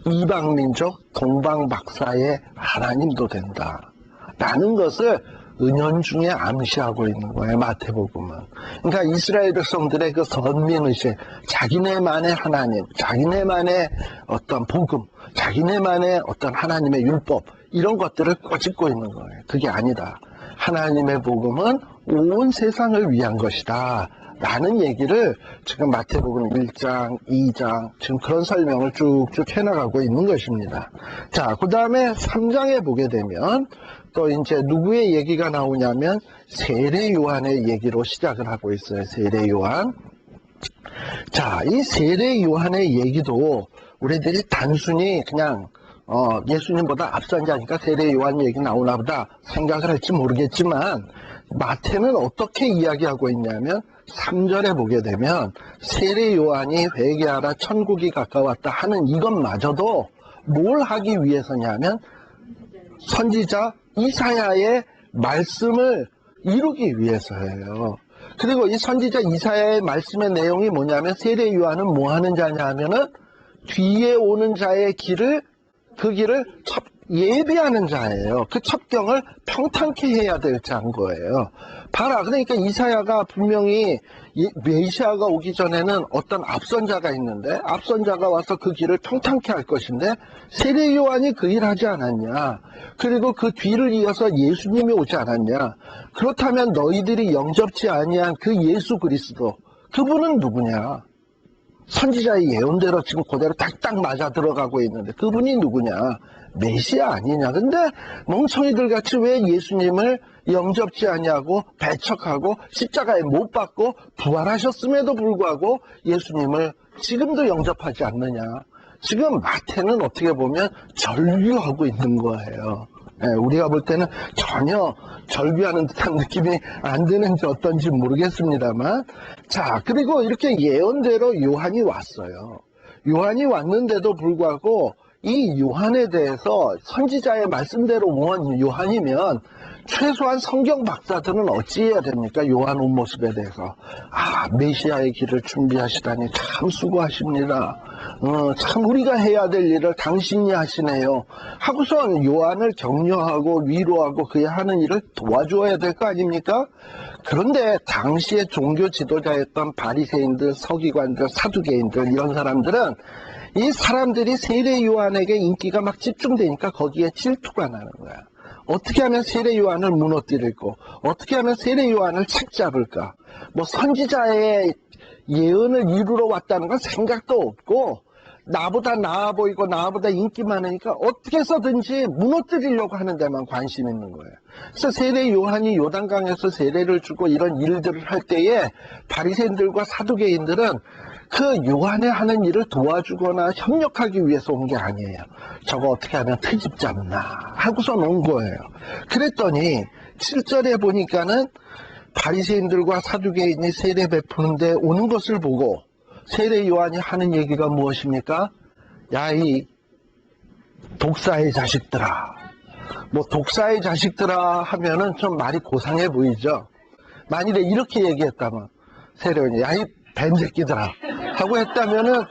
이방민족 동방박사의 하나님도 된다. 라는 것을 은연중에 암시하고 있는 거예요, 마태복음은. 그러니까 이스라엘 백성들의 그 선민의식, 자기네만의 하나님, 자기네만의 어떤 복음, 자기네만의 어떤 하나님의 율법, 이런 것들을 꼬집고 있는 거예요. 그게 아니다. 하나님의 복음은 온 세상을 위한 것이다. 라는 얘기를 지금 마태복음 1장, 2장, 지금 그런 설명을 쭉쭉 해나가고 있는 것입니다. 자, 그 다음에 3장에 보게 되면 또 이제 누구의 얘기가 나오냐면 세례 요한의 얘기로 시작을 하고 있어요. 세례 요한. 자, 이 세례 요한의 얘기도 우리들이 단순히 그냥 예수님보다 앞선 자니까 세례 요한 얘기 나오나 보다 생각을 할지 모르겠지만 마태는 어떻게 이야기하고 있냐면 3절에 보게 되면 세례 요한이 회개하라 천국이 가까웠다 하는 이것마저도 뭘 하기 위해서냐면 선지자 이사야의 말씀을 이루기 위해서예요. 그리고 이 선지자 이사야의 말씀의 내용이 뭐냐면 세례 요한은 뭐 하는 자냐 하면은 뒤에 오는 자의 길을 그 길을 예비하는 자예요. 그 첩경을 평탄케 해야 될 자인 거예요. 봐라. 그러니까 이사야가 분명히 메시아가 오기 전에는 어떤 앞선 자가 있는데, 앞선 자가 와서 그 길을 평탄케 할 것인데, 세례 요한이 그 일 하지 않았냐. 그리고 그 뒤를 이어서 예수님이 오지 않았냐. 그렇다면 너희들이 영접지 아니한 그 예수 그리스도, 그분은 누구냐. 선지자의 예언대로 지금 그대로 딱딱 맞아 들어가고 있는데 그분이 누구냐? 메시아 아니냐? 근데 멍청이들 같이 왜 예수님을 영접지 않냐고 배척하고 십자가에 못 박고 부활하셨음에도 불구하고 예수님을 지금도 영접하지 않느냐? 지금 마태는 어떻게 보면 절규하고 있는 거예요. 우리가 볼 때는 전혀 절규하는 듯한 느낌이 안 드는지 어떤지 모르겠습니다만, 자, 그리고 이렇게 예언대로 요한이 왔어요. 요한이 왔는데도 불구하고 이 요한에 대해서 선지자의 말씀대로 온 요한이면 최소한 성경 박사들은 어찌해야 됩니까? 요한 온 모습에 대해서. 아, 메시아의 길을 준비하시다니 참 수고하십니다. 참 우리가 해야 될 일을 당신이 하시네요. 하고선 요한을 격려하고 위로하고 그의 하는 일을 도와줘야 될 거 아닙니까? 그런데 당시의 종교 지도자였던 바리새인들, 서기관들, 사두개인들 이런 사람들은 이 사람들이 세례 요한에게 인기가 막 집중되니까 거기에 질투가 나는 거야. 어떻게 하면 세례 요한을 무너뜨릴까? 어떻게 하면 세례 요한을 책잡을까? 뭐 선지자의 예언을 이루러 왔다는 건 생각도 없고 나보다 나아 보이고 나보다 인기 많으니까 어떻게 해서든지 무너뜨리려고 하는 데만 관심 있는 거예요. 그래서 세례 요한이 요단강에서 세례를 주고 이런 일들을 할 때에 바리새인들과 사두개인들은 그 요한의 하는 일을 도와주거나 협력하기 위해서 온 게 아니에요. 저거 어떻게 하면 트집 잡나 하고서 온 거예요. 그랬더니 7절에 보니까는 바리새인들과 사두개인이 세례 베푸는데 오는 것을 보고 세례 요한이 하는 얘기가 무엇입니까? 야, 이 독사의 자식들아. 뭐 독사의 자식들아 하면은 좀 말이 고상해 보이죠. 만일에 이렇게 얘기했다면 세례 요한이 야, 이 뱀새끼들아 하고 했다면은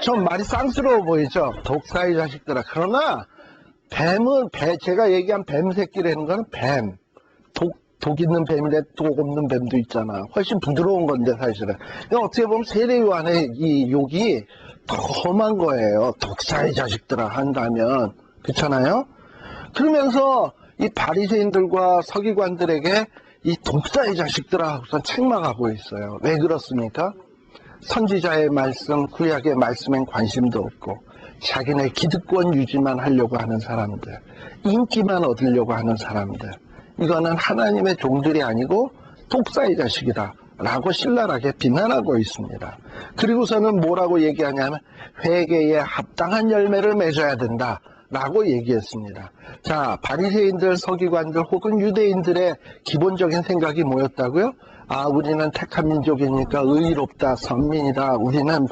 좀 말이 쌍스러워 보이죠. 독사의 자식들아. 그러나 뱀은 제가 얘기한 뱀새끼라는 거는 뱀. 독 있는 뱀인데 독 없는 뱀도 있잖아. 훨씬 부드러운 건데 사실은. 어떻게 보면 세례 요한의 이 욕이 더 험한 거예요. 독사의 자식들아 한다면. 그렇잖아요? 그러면서 이 바리새인들과 서기관들에게 이 독사의 자식들아 하고서 책망하고 있어요. 왜 그렇습니까? 선지자의 말씀, 구약의 말씀엔 관심도 없고 자기네 기득권 유지만 하려고 하는 사람들, 인기만 얻으려고 하는 사람들, 이거는 하나님의 종들이 아니고 독사의 자식이다 라고 신랄하게 비난하고 있습니다. 그리고서는 뭐라고 얘기하냐면 회개에 합당한 열매를 맺어야 된다 라고 얘기했습니다. 자, 바리새인들, 서기관들 혹은 유대인들의 기본적인 생각이 뭐였다고요? 아, 우리는 택한 민족이니까 의롭다, 선민이다, 우리는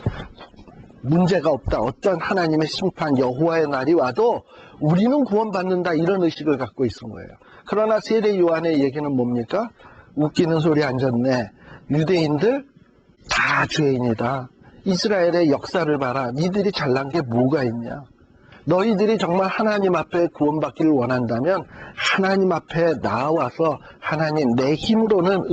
문제가 없다, 어떤 하나님의 심판 여호와의 날이 와도 우리는 구원받는다, 이런 의식을 갖고 있은 거예요. 그러나 세례 요한의 얘기는 뭡니까? 웃기는 소리 안 졌네. 유대인들 다 죄인이다. 이스라엘의 역사를 봐라. 니들이 잘난 게 뭐가 있냐. 너희들이 정말 하나님 앞에 구원받기를 원한다면 하나님 앞에 나와서 하나님, 내 힘으로는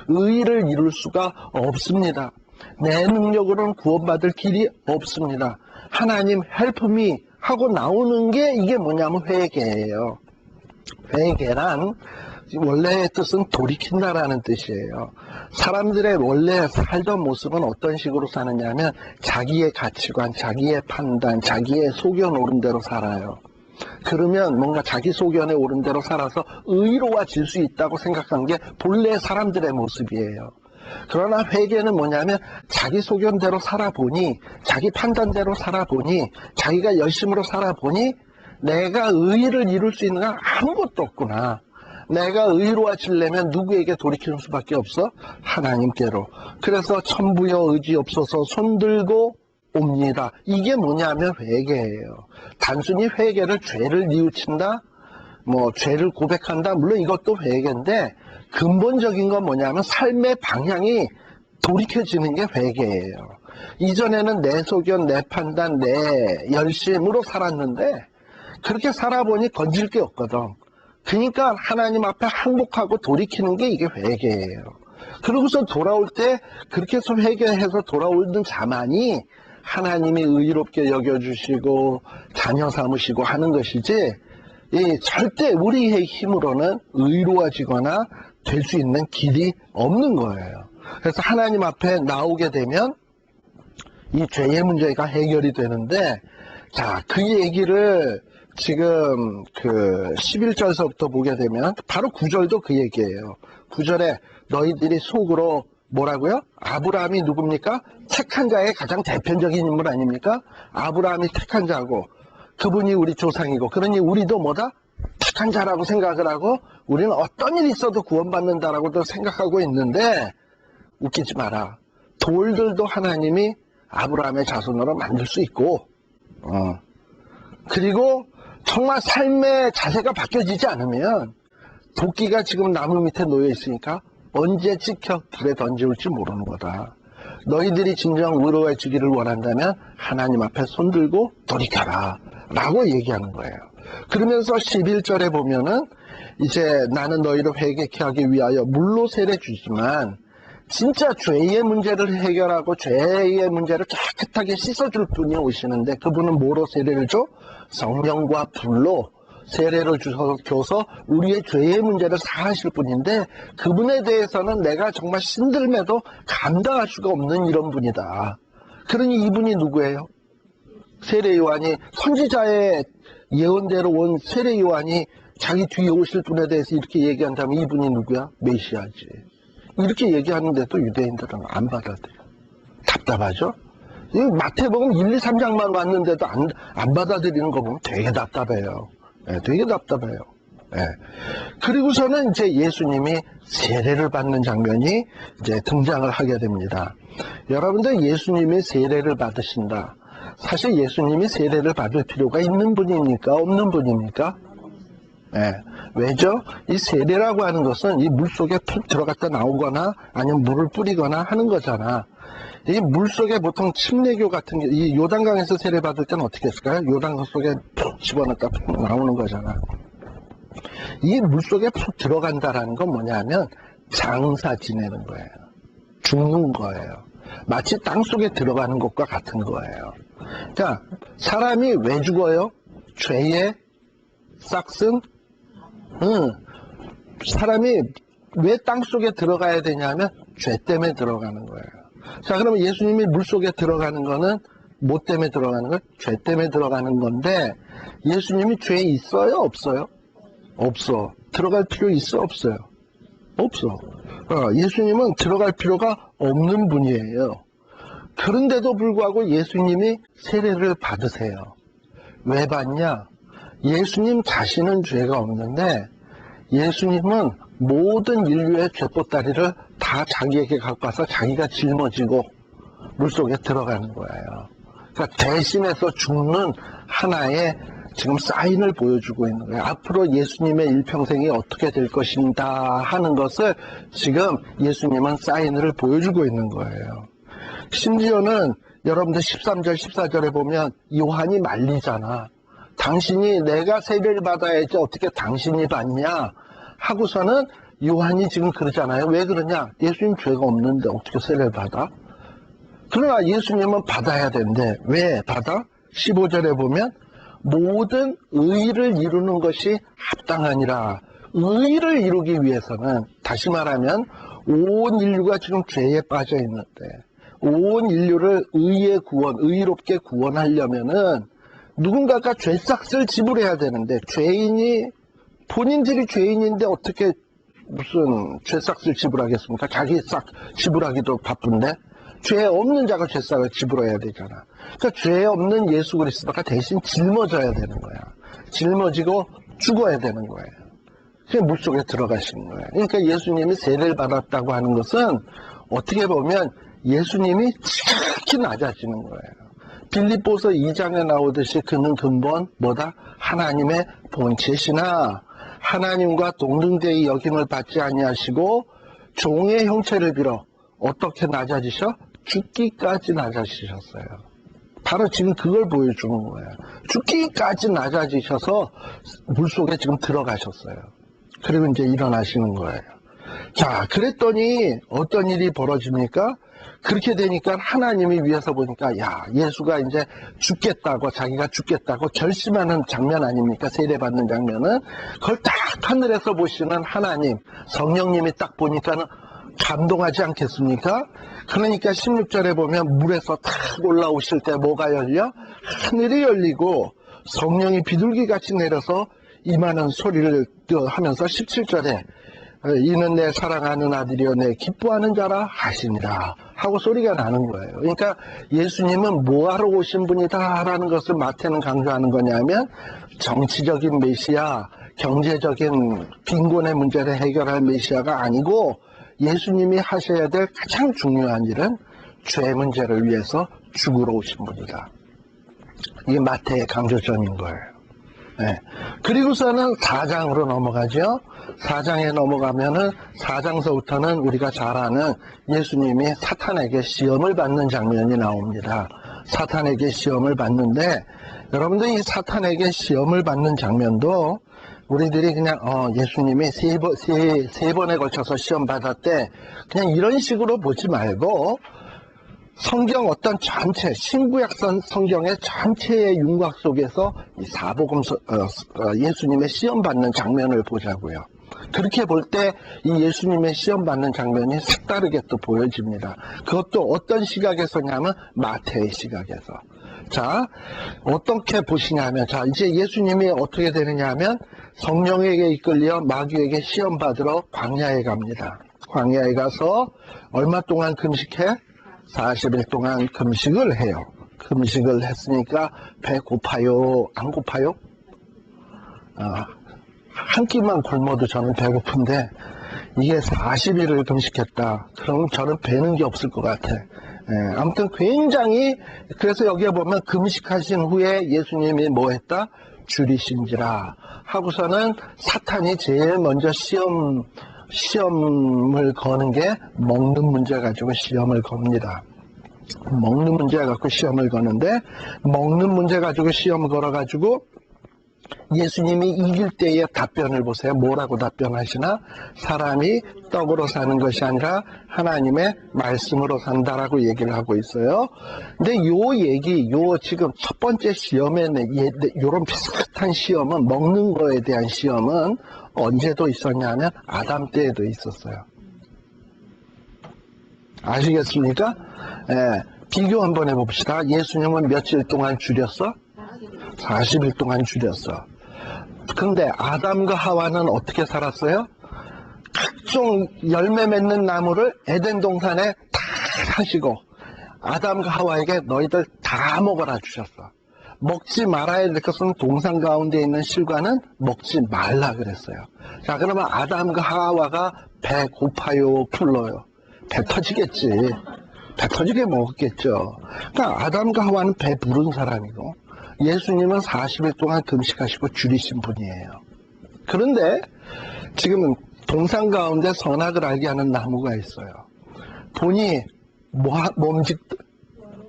의를 이룰 수가 없습니다. 내 능력으로는 구원받을 길이 없습니다. 하나님 help me 하고 나오는 게 이게 뭐냐면 회개예요. 회개란 원래의 뜻은 돌이킨다라는 뜻이에요. 사람들의 원래 살던 모습은 어떤 식으로 사느냐면 자기의 가치관, 자기의 판단, 자기의 소견 오른 대로 살아요. 그러면 뭔가 자기 소견에 오른 대로 살아서 의로워질 수 있다고 생각한 게 본래 사람들의 모습이에요. 그러나 회개는 뭐냐면 자기 소견대로 살아보니, 자기 판단대로 살아보니, 자기가 열심으로 살아보니 내가 의를 이룰 수 있는 건 아무것도 없구나. 내가 의로워지려면 누구에게 돌이키는 수밖에 없어? 하나님께로. 그래서 천부여 의지 없어서 손들고 옵니다. 이게 뭐냐면 회개예요. 단순히 회개를 죄를 뉘우친다, 뭐 죄를 고백한다, 물론 이것도 회개인데 근본적인 건 뭐냐면 삶의 방향이 돌이켜지는 게 회개예요. 이전에는 내 소견, 내 판단, 내 열심으로 살았는데 그렇게 살아보니 건질 게 없거든. 그러니까 하나님 앞에 항복하고 돌이키는 게 이게 회개예요. 그러고서 돌아올 때 그렇게 해서 회개해서 돌아오는 자만이 하나님이 의롭게 여겨주시고 자녀 삼으시고 하는 것이지, 절대 우리의 힘으로는 의로워지거나 될 수 있는 길이 없는 거예요. 그래서 하나님 앞에 나오게 되면 이 죄의 문제가 해결이 되는데, 자, 그 얘기를 지금 그 11절서부터 보게 되면 바로 9절도 그 얘기예요. 9절에 너희들이 속으로 뭐라고요? 아브라함이 누굽니까? 택한 자의 가장 대표적인 인물 아닙니까? 아브라함이 택한 자고 그분이 우리 조상이고, 그러니 우리도 뭐다? 택한 자라고 생각을 하고 우리는 어떤 일이 있어도 구원받는다라고도 생각하고 있는데, 웃기지 마라. 돌들도 하나님이 아브라함의 자손으로 만들 수 있고, 그리고 정말 삶의 자세가 바뀌어지지 않으면 도끼가 지금 나무 밑에 놓여 있으니까 언제 찍혀 불에 던져올지 모르는 거다. 너희들이 진정 의로워지기를 원한다면 하나님 앞에 손들고 돌이켜라 라고 얘기하는 거예요. 그러면서 11절에 보면은 이제 나는 너희를 회개케 하기 위하여 물로 세례 주지만 진짜 죄의 문제를 해결하고 죄의 문제를 깨끗하게 씻어줄 분이 오시는데, 그분은 뭐로 세례를 줘? 성령과 불로 세례를 줘서 우리의 죄의 문제를 사하실 분인데, 그분에 대해서는 내가 정말 신들매도 감당할 수가 없는 이런 분이다. 그러니 이분이 누구예요? 세례 요한이, 선지자의 예언대로 온 세례 요한이 자기 뒤에 오실 분에 대해서 이렇게 얘기한다면 이분이 누구야? 메시아지. 이렇게 얘기하는데도 유대인들은 안 받아들여. 답답하죠? 마태복음 1, 2, 3장만 왔는데도 안 받아들이는 거 보면 되게 답답해요. 되게 답답해요. 그리고서는 이제 예수님이 세례를 받는 장면이 이제 등장을 하게 됩니다. 여러분들, 예수님이 세례를 받으신다. 사실 예수님이 세례를 받을 필요가 있는 분입니까? 없는 분입니까? 왜죠? 이 세례라고 하는 것은 이 물 속에 푹 들어갔다 나오거나 아니면 물을 뿌리거나 하는 거잖아. 이 물 속에 보통 침례교 같은 게, 이 요단강에서 세례 받을 때는 어떻게 했을까요? 요단강 속에 푹 집어넣다 푹 나오는 거잖아. 이 물 속에 푹 들어간다라는 건 뭐냐면 장사 지내는 거예요. 죽는 거예요. 마치 땅 속에 들어가는 것과 같은 거예요. 자, 사람이 왜 죽어요? 죄의 싹슨? 사람이 왜 땅 속에 들어가야 되냐면 죄 때문에 들어가는 거예요. 자, 그러면 예수님이 물 속에 들어가는 거는 뭐 때문에 들어가는 거예요? 죄 때문에 들어가는 건데, 예수님이 죄 있어요? 없어요? 없어. 들어갈 필요 있어? 없어요? 없어. 예수님은 들어갈 필요가 없는 분이에요. 그런데도 불구하고 예수님이 세례를 받으세요. 왜 받냐? 예수님 자신은 죄가 없는데 예수님은 모든 인류의 죄보따리를 다 자기에게 갖고 와서 자기가 짊어지고 물속에 들어가는 거예요. 그러니까 대신해서 죽는 하나의 지금 사인을 보여주고 있는 거예요. 앞으로 예수님의 일평생이 어떻게 될 것인가 하는 것을 지금 예수님은 사인을 보여주고 있는 거예요. 심지어는 여러분들 13절, 14절에 보면 요한이 말리잖아. 당신이, 내가 세례를 받아야지 어떻게 당신이 받냐 하고서는 요한이 지금 그러잖아요. 왜 그러냐? 예수님 죄가 없는데 어떻게 세례를 받아? 그러나 예수님은 받아야 된대. 왜 받아? 15절에 보면 모든 의를 이루는 것이 합당하니라. 의를 이루기 위해서는, 다시 말하면 온 인류가 지금 죄에 빠져 있는데 온 인류를 의의 구원, 의롭게 구원하려면은 누군가가 죄싹을 지불해야 되는데, 죄인이, 본인들이 죄인인데 어떻게 무슨 죄싹을 지불하겠습니까? 자기 싹 지불하기도 바쁜데, 죄 없는 자가 죄싹을 지불해야 되잖아. 그러니까 죄 없는 예수 그리스도가 대신 짊어져야 되는 거야. 짊어지고 죽어야 되는 거예요. 그래서 물속에 들어가시는 거예요. 그러니까 예수님이 세례를 받았다고 하는 것은 어떻게 보면 예수님이 지극히 낮아지는 거예요. 빌립보서 2장에 나오듯이 그는 근본 뭐다? 하나님의 본체시나 하나님과 동등되이 여김을 받지 아니하시고 종의 형체를 빌어 어떻게 낮아지셔? 죽기까지 낮아지셨어요. 바로 지금 그걸 보여주는 거예요. 죽기까지 낮아지셔서 물속에 지금 들어가셨어요. 그리고 이제 일어나시는 거예요. 자, 그랬더니 어떤 일이 벌어집니까? 그렇게 되니까 하나님이 위에서 보니까 야, 예수가 이제 죽겠다고, 자기가 죽겠다고 결심하는 장면 아닙니까? 세례받는 장면은. 그걸 딱 하늘에서 보시는 하나님, 성령님이 딱 보니까는 감동하지 않겠습니까? 그러니까 16절에 보면 물에서 탁 올라오실 때 뭐가 열려? 하늘이 열리고 성령이 비둘기같이 내려서 임하는 소리를 하면서 17절에 이는 내 사랑하는 아들이여 내 기뻐하는 자라 하시니라 하고 소리가 나는 거예요. 그러니까 예수님은 뭐하러 오신 분이다라는 것을 마태는 강조하는 거냐면 정치적인 메시아, 경제적인 빈곤의 문제를 해결할 메시아가 아니고 예수님이 하셔야 될 가장 중요한 일은 죄 문제를 위해서 죽으러 오신 분이다. 이게 마태의 강조점인 거예요. 네. 그리고서는 4장으로 넘어가죠. 4장에 넘어가면은 4장서부터는 우리가 잘 아는 예수님이 사탄에게 시험을 받는 장면이 나옵니다. 사탄에게 시험을 받는데 여러분들 이 사탄에게 시험을 받는 장면도 우리들이 그냥 예수님이 세 번에 걸쳐서 시험 받았대 그냥 이런 식으로 보지 말고 성경 어떤 전체 신구약선 성경의 전체의 윤곽 속에서 이 사복음서 예수님의 시험 받는 장면을 보자고요. 그렇게 볼 때 이 예수님의 시험 받는 장면이 색다르게 또 보여집니다. 그것도 어떤 시각에서냐면 마태의 시각에서. 자, 어떻게 보시냐면 자 이제 예수님이 어떻게 되느냐 하면 성령에게 이끌려 마귀에게 시험 받으러 광야에 갑니다. 광야에 가서 얼마 동안 금식해? 40일 동안 금식을 해요. 금식을 했으니까 배 고파요? 안 고파요? 한 끼만 굶어도 저는 배고픈데 이게 40일을 금식했다. 그럼 저는 배는 게 없을 것 같아. 아무튼 굉장히 그래서 여기에 보면 금식하신 후에 예수님이 뭐 했다? 줄이신지라 하고서는 사탄이 제일 먼저 시험을 거는 게 먹는 문제 가지고 시험을 겁니다. 먹는 문제 갖고 시험을 거는데 먹는 문제 가지고 시험 걸어가지고 예수님이 이길 때의 답변을 보세요. 뭐라고 답변하시나? 사람이 떡으로 사는 것이 아니라 하나님의 말씀으로 산다라고 얘기를 하고 있어요. 근데 요 지금 첫 번째 시험에 요런 비슷한 시험은 먹는 거에 대한 시험은 언제도 있었냐면 아담 때에도 있었어요. 아시겠습니까? 비교 한번 해봅시다. 예수님은 며칠 동안 줄였어? 40일 동안 줄였어. 근데 아담과 하와는 어떻게 살았어요? 각종 열매 맺는 나무를 에덴 동산에 다 하시고 아담과 하와에게 너희들 다 먹어라 주셨어. 먹지 말아야 될 것은 동산 가운데 있는 실과는 먹지 말라 그랬어요. 자, 그러면 아담과 하와가 배 고파요, 불러요? 배 터지겠지. 배 터지게 먹었겠죠. 그러니까 아담과 하와는 배 부른 사람이고 예수님은 40일 동안 금식하시고 줄이신 분이에요. 그런데 지금은 동산 가운데 선악을 알게 하는 나무가 있어요. 보니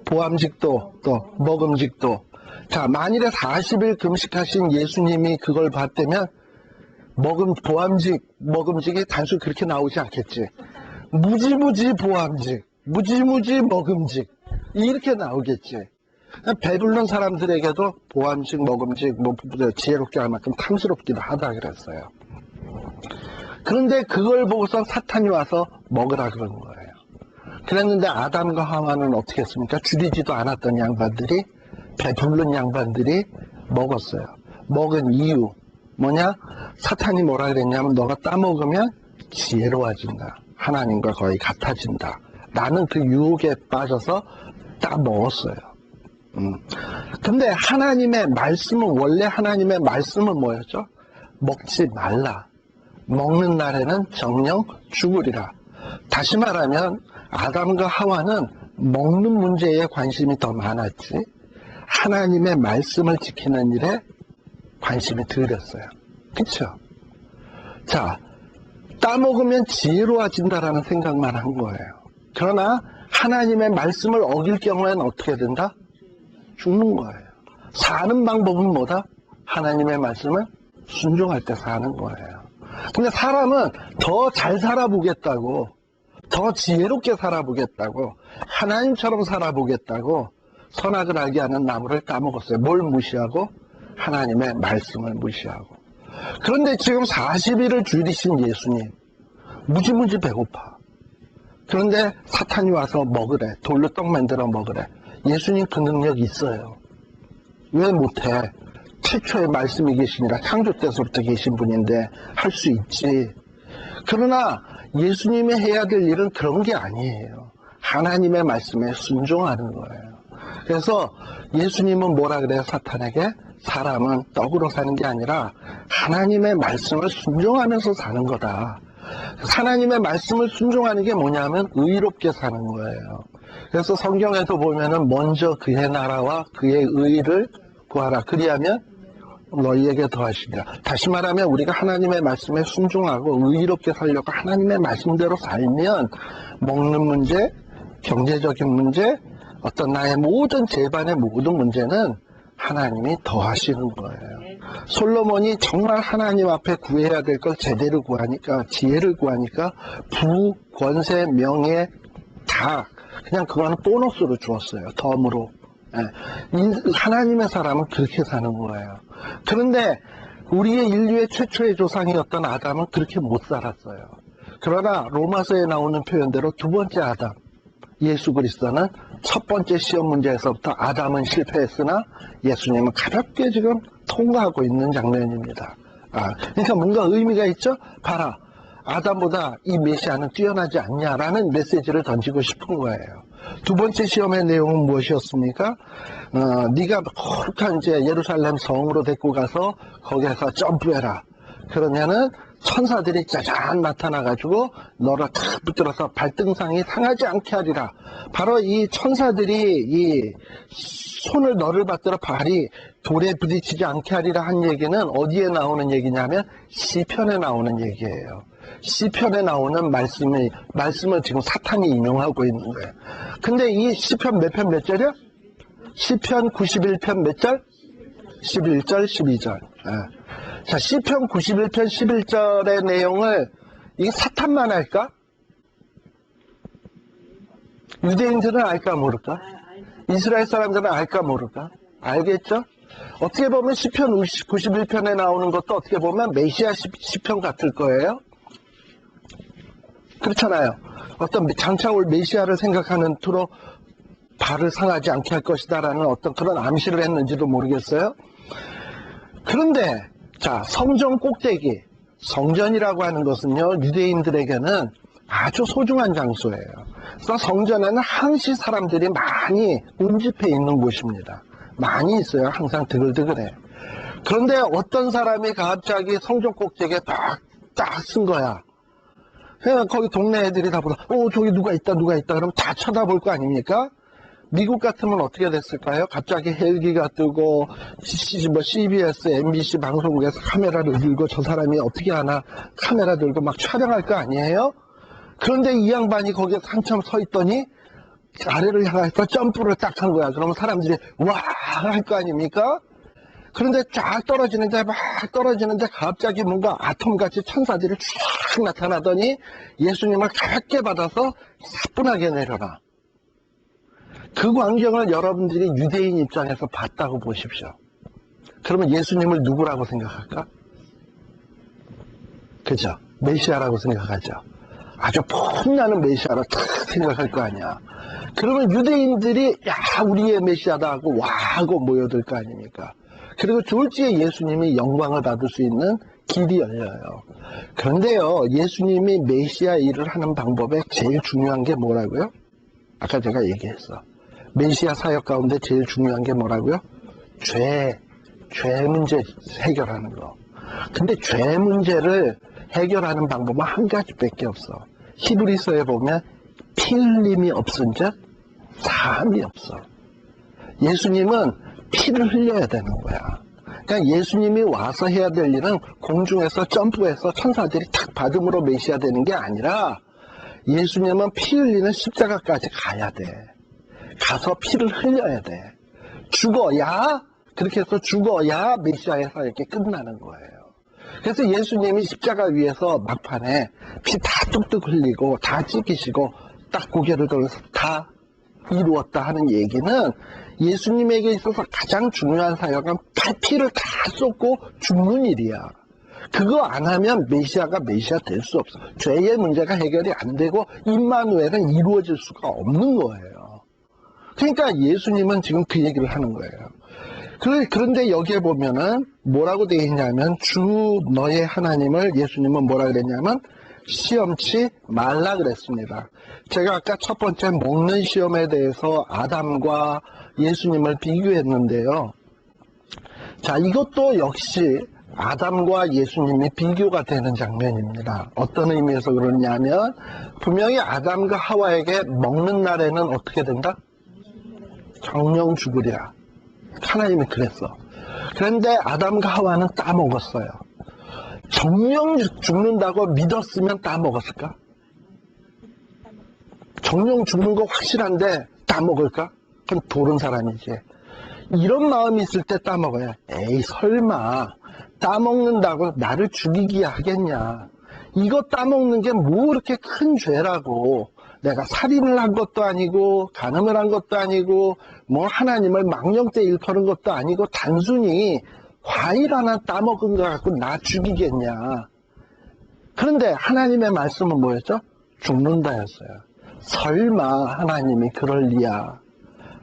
보암직도 또 먹음직도. 자, 만일에 40일 금식하신 예수님이 그걸 봤다면 먹음직이 단순히 그렇게 나오지 않겠지. 무지무지 보암직, 무지무지 먹음직 이렇게 나오겠지. 배부른 사람들에게도 보암직, 먹음직, 지혜롭게 할 만큼 탐스럽기도 하다 그랬어요. 그런데 그걸 보고서 사탄이 와서 먹으라 그런 거예요. 그랬는데 아담과 하와는 어떻게 했습니까? 줄이지도 않았던 양반들이, 배부른 양반들이 먹었어요. 먹은 이유 뭐냐? 사탄이 뭐라 그랬냐면 너가 따먹으면 지혜로워진다. 하나님과 거의 같아진다. 나는 그 유혹에 빠져서 따먹었어요. 근데 하나님의 말씀은 원래 하나님의 말씀은 뭐였죠? 먹지 말라. 먹는 날에는 정령 죽으리라. 다시 말하면 아담과 하와는 먹는 문제에 관심이 더 많았지 하나님의 말씀을 지키는 일에 관심이 덜했어요. 그렇죠? 자, 따먹으면 지혜로워진다라는 생각만 한 거예요. 그러나 하나님의 말씀을 어길 경우에는 어떻게 된다? 죽는 거예요. 사는 방법은 뭐다? 하나님의 말씀을 순종할 때 사는 거예요. 근데 사람은 더 잘 살아보겠다고, 더 지혜롭게 살아보겠다고, 하나님처럼 살아보겠다고 선악을 알게 하는 나무를 따먹었어요. 뭘 무시하고? 하나님의 말씀을 무시하고. 그런데 지금 40일을 줄이신 예수님, 무지무지 배고파. 그런데 사탄이 와서 먹으래. 돌로 떡 만들어 먹으래. 예수님 그 능력 있어요. 왜 못해? 최초의 말씀이 계시니라, 창조 때서부터 계신 분인데 할 수 있지. 그러나 예수님이 해야 될 일은 그런 게 아니에요. 하나님의 말씀에 순종하는 거예요. 그래서 예수님은 뭐라 그래요? 사탄에게? 사람은 떡으로 사는 게 아니라 하나님의 말씀을 순종하면서 사는 거다. 하나님의 말씀을 순종하는 게 뭐냐면 의롭게 사는 거예요. 그래서 성경에도 보면은 먼저 그의 나라와 그의 의를 구하라. 그리하면 너희에게 더하시리라. 다시 말하면 우리가 하나님의 말씀에 순종하고 의롭게 살려고 하나님의 말씀대로 살면 먹는 문제, 경제적인 문제, 어떤 나의 모든 재반의 모든 문제는 하나님이 더하시는 거예요. 솔로몬이 정말 하나님 앞에 구해야 될 걸 제대로 구하니까, 지혜를 구하니까 부, 권세, 명예 다 그냥 그거는 보너스로 주었어요. 덤으로. 하나님의 사람은 그렇게 사는 거예요. 그런데 우리의 인류의 최초의 조상이었던 아담은 그렇게 못 살았어요. 그러나 로마서에 나오는 표현대로 두 번째 아담, 예수 그리스도는 첫 번째 시험 문제에서부터 아담은 실패했으나 예수님은 가볍게 지금 통과하고 있는 장면입니다. 그러니까 뭔가 의미가 있죠? 봐라, 아담보다 이 메시아는 뛰어나지 않냐라는 메시지를 던지고 싶은 거예요. 두 번째 시험의 내용은 무엇이었습니까? 네가 거룩한 이제 예루살렘 성으로 데리고 가서 거기에서 점프해라. 그러면은 천사들이 짜잔 나타나가지고 너를 탁 붙들어서 발등상이 상하지 않게 하리라. 바로 이 천사들이 이 손을 너를 받들어 발이 돌에 부딪히지 않게 하리라 한 얘기는 어디에 나오는 얘기냐면 시편에 나오는 얘기예요. 시편에 나오는 말씀을 지금 사탄이 인용하고 있는 거예요. 근데 이 시편 몇 편 몇 절이야? 시편 91편 몇 절? 11절, 12절. 자, 시편 91편 11절의 내용을 이게 사탄만 알까? 유대인들은 알까 모를까? 이스라엘 사람들은 알까 모를까? 알겠죠? 어떻게 보면 시편 91편에 나오는 것도 어떻게 보면 메시아 시편 같을 거예요. 그렇잖아요. 어떤 장차 올 메시아를 생각하는 투로 발을 상하지 않게 할 것이다 라는 어떤 그런 암시를 했는지도 모르겠어요. 그런데 자, 성전 꼭대기, 성전이라고 하는 것은요, 유대인들에게는 아주 소중한 장소예요. 그래서 성전에는 항시 사람들이 많이 운집해 있는 곳입니다. 많이 있어요. 항상 드글드글해. 그런데 어떤 사람이 갑자기 성전 꼭대기에 딱 쓴 거야. 그냥 거기 동네 애들이 다 보다, 저기 누가 있다. 그러면 다 쳐다볼 거 아닙니까? 미국 같으면 어떻게 됐을까요? 갑자기 헬기가 뜨고 CBS, MBC 방송국에서 카메라를 들고 저 사람이 어떻게 하나 카메라 들고 막 촬영할 거 아니에요? 그런데 이 양반이 거기에 한참 서 있더니 아래를 향해서 점프를 딱 한 거야. 그러면 사람들이 와 할 거 아닙니까? 그런데 쫙 떨어지는데 갑자기 뭔가 아톰같이 천사들이 쫙 나타나더니 예수님을 가볍게 받아서 사뿐하게 내려라. 그 광경을 여러분들이 유대인 입장에서 봤다고 보십시오. 그러면 예수님을 누구라고 생각할까? 그죠? 메시아라고 생각하죠. 아주 폼나는 메시아로 탁 생각할 거 아니야. 그러면 유대인들이 야 우리의 메시아다 하고 와 하고 모여들 거 아닙니까? 그리고 졸지에 예수님이 영광을 받을 수 있는 길이 열려요. 그런데요, 예수님이 메시아 일을 하는 방법에 제일 중요한 게 뭐라고요? 아까 제가 얘기했어. 메시아 사역 가운데 제일 중요한 게 뭐라고요? 죄 문제 해결하는 거. 근데 죄 문제를 해결하는 방법은 한 가지밖에 없어. 히브리서에 보면 피 흘림이 없은즉 사함이 없어. 예수님은 피를 흘려야 되는 거야. 그러니까 예수님이 와서 해야 될 일은 공중에서 점프해서 천사들이 탁 받음으로 메시아 되는 게 아니라 예수님은 피 흘리는 십자가까지 가야 돼. 가서 피를 흘려야 돼. 죽어야, 그렇게 해서 죽어야 메시아의 사역이 끝나는 거예요. 그래서 예수님이 십자가 위에서 막판에 피 다 뚝뚝 흘리고 다 찢기시고 딱 고개를 들어서 다 이루었다 하는 얘기는 예수님에게 있어서 가장 중요한 사역은 피를 다 쏟고 죽는 일이야. 그거 안 하면 메시아가 메시아 될 수 없어. 죄의 문제가 해결이 안 되고 임마누엘은 이루어질 수가 없는 거예요. 그러니까 예수님은 지금 그 얘기를 하는 거예요. 그런데 여기에 보면은 뭐라고 되어 있냐면 주 너의 하나님을 예수님은 뭐라 그랬냐면 시험치 말라 그랬습니다. 제가 아까 첫 번째 먹는 시험에 대해서 아담과 예수님을 비교했는데요. 자, 이것도 역시 아담과 예수님이 비교가 되는 장면입니다. 어떤 의미에서 그러냐면 분명히 아담과 하와에게 먹는 날에는 어떻게 된다? 정령 죽으리라. 하나님이 그랬어. 그런데 아담과 하와는 따먹었어요. 정령 죽는다고 믿었으면 따먹었을까? 정령 죽는 거 확실한데 따먹을까? 그건 도른 사람이지. 이런 마음이 있을 때 따먹어야. 에이 설마 따먹는다고 나를 죽이기야 하겠냐. 이거 따먹는 게 뭐 그렇게 큰 죄라고. 내가 살인을 한 것도 아니고 간음을 한 것도 아니고 뭐 하나님을 망령때 일컫는 것도 아니고 단순히 과일 하나 따먹은 거 갖고 나 죽이겠냐. 그런데 하나님의 말씀은 뭐였죠? 죽는다였어요. 설마 하나님이 그럴 리야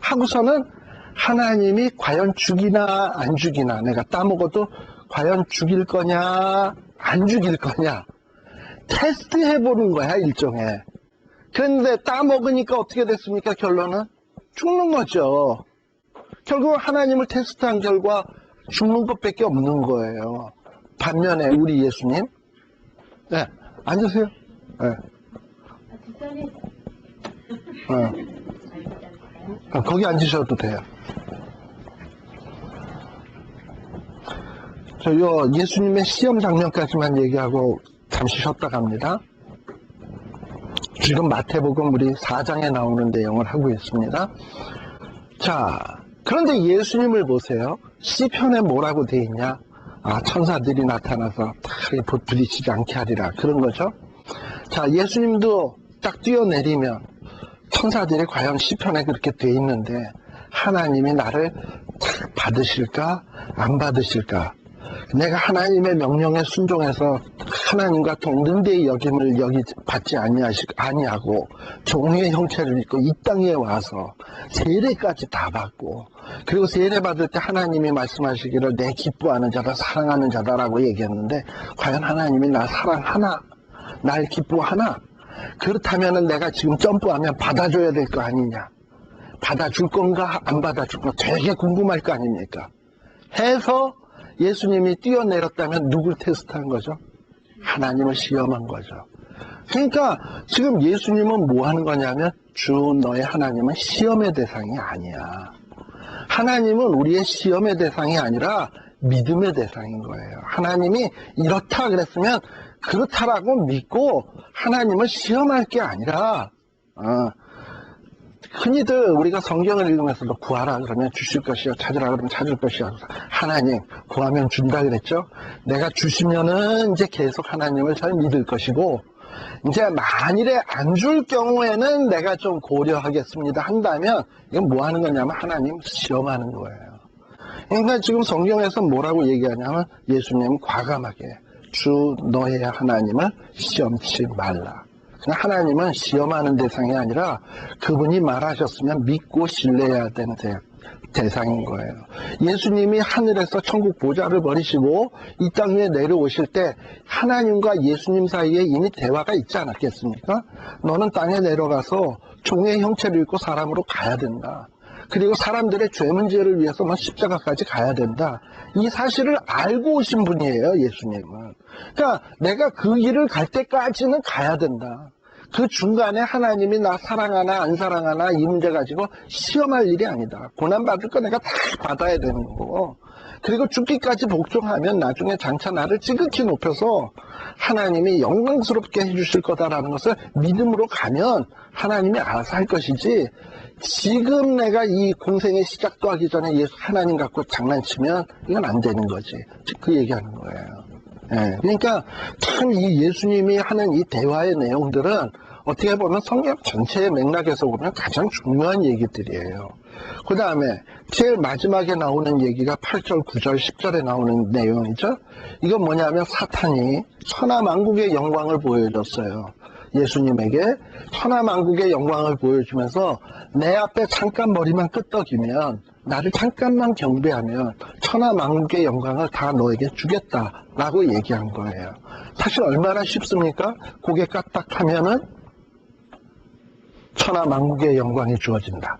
하고서는 하나님이 과연 죽이나 안 죽이나, 내가 따먹어도 과연 죽일 거냐 안 죽일 거냐 테스트 해보는 거야, 일종의. 그런데 따먹으니까 어떻게 됐습니까? 결론은 죽는 거죠. 결국 하나님을 테스트한 결과 죽는 것밖에 없는 거예요. 반면에 우리 예수님, 네, 앉으세요. 네. 거기 앉으셔도 돼요. 요 예수님의 시험 장면까지만 얘기하고 잠시 쉬었다 갑니다. 지금 마태복음 우리 4장에 나오는 내용을 하고 있습니다. 자, 그런데 예수님을 보세요. 시편에 뭐라고 돼 있냐? 아, 천사들이 나타나서 부딪히지 않게 하리라. 그런 거죠. 자, 예수님도 딱 뛰어내리면 천사들이 과연 시편에 그렇게 돼 있는데 하나님이 나를 받으실까? 안 받으실까? 내가 하나님의 명령에 순종해서 하나님과 동등대의 여김을 받지 아니하고 종의 형체를 입고 이 땅에 와서 세례까지 다 받고, 그리고 세례 받을 때 하나님이 말씀하시기를 내 기뻐하는 자다, 사랑하는 자다라고 얘기했는데 과연 하나님이 나 사랑하나? 날 기뻐하나? 그렇다면 내가 지금 점프하면 받아줘야 될 거 아니냐? 받아줄 건가 안 받아줄 건가 되게 궁금할 거 아닙니까? 해서 예수님이 뛰어내렸다면 누굴 테스트한 거죠? 하나님을 시험한 거죠. 그러니까 지금 예수님은 뭐 하는 거냐면 주 너의 하나님은 시험의 대상이 아니야. 하나님은 우리의 시험의 대상이 아니라 믿음의 대상인 거예요. 하나님이 이렇다 그랬으면 그렇다라고 믿고 하나님을 시험할 게 아니라, 흔히들 우리가 성경을 읽으면서도 구하라 그러면 주실 것이요, 찾으라 그러면 찾을 것이요. 하나님 구하면 준다 그랬죠. 내가 주시면은 이제 계속 하나님을 잘 믿을 것이고, 이제 만일에 안 줄 경우에는 내가 좀 고려하겠습니다 한다면 이건 뭐 하는 거냐면 하나님 시험하는 거예요. 그러니까 지금 성경에서 뭐라고 얘기하냐면 예수님은 과감하게 주 너의 하나님을 시험치 말라. 하나님은 시험하는 대상이 아니라 그분이 말하셨으면 믿고 신뢰해야 되는 대상인 거예요. 예수님이 하늘에서 천국 보좌를 버리시고 이 땅 위에 내려오실 때 하나님과 예수님 사이에 이미 대화가 있지 않았겠습니까? 너는 땅에 내려가서 종의 형체를 입고 사람으로 가야 된다. 그리고 사람들의 죄 문제를 위해서 십자가까지 가야 된다. 이 사실을 알고 오신 분이에요, 예수님은. 그러니까 내가 그 길을 갈 때까지는 가야 된다. 그 중간에 하나님이 나 사랑하나 안 사랑하나 이 문제 가지고 시험할 일이 아니다. 고난받을 거 내가 다 받아야 되는 거고. 그리고 죽기까지 복종하면 나중에 장차 나를 지극히 높여서 하나님이 영광스럽게 해주실 거다라는 것을 믿음으로 가면 하나님이 알아서 할 것이지, 지금 내가 이 공생의 시작도 하기 전에 예수 하나님 갖고 장난치면 이건 안 되는 거지. 그 얘기하는 거예요. 예, 그러니까 참 이 예수님이 하는 이 대화의 내용들은 어떻게 보면 성경 전체의 맥락에서 보면 가장 중요한 얘기들이에요. 그 다음에 제일 마지막에 나오는 얘기가 8절, 9절, 10절에 나오는 내용이죠. 이건 뭐냐면 사탄이 천하만국의 영광을 보여줬어요. 예수님에게 천하만국의 영광을 보여주면서 내 앞에 잠깐 머리만 끄덕이면, 나를 잠깐만 경배하면 천하만국의 영광을 다 너에게 주겠다라고 얘기한 거예요. 사실 얼마나 쉽습니까? 고개 까딱하면은 천하만국의 영광이 주어진다.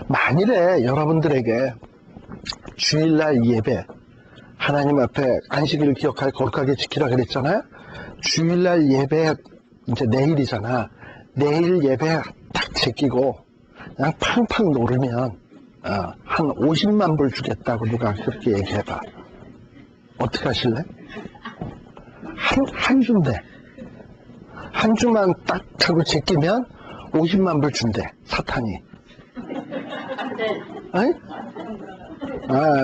만일에 여러분들에게 주일날 예배, 하나님 앞에 안식일을 기억하여 거룩하게 지키라 그랬잖아요. 주일날 예배 이제 내일이잖아. 내일 예배 딱 제끼고 그냥 팡팡 노르면 한 50만 불 주겠다고 누가 그렇게 얘기해봐. 어떻게 하실래? 한 주인데, 한 주만 딱 하고 제끼면 50만 불 준대, 사탄이.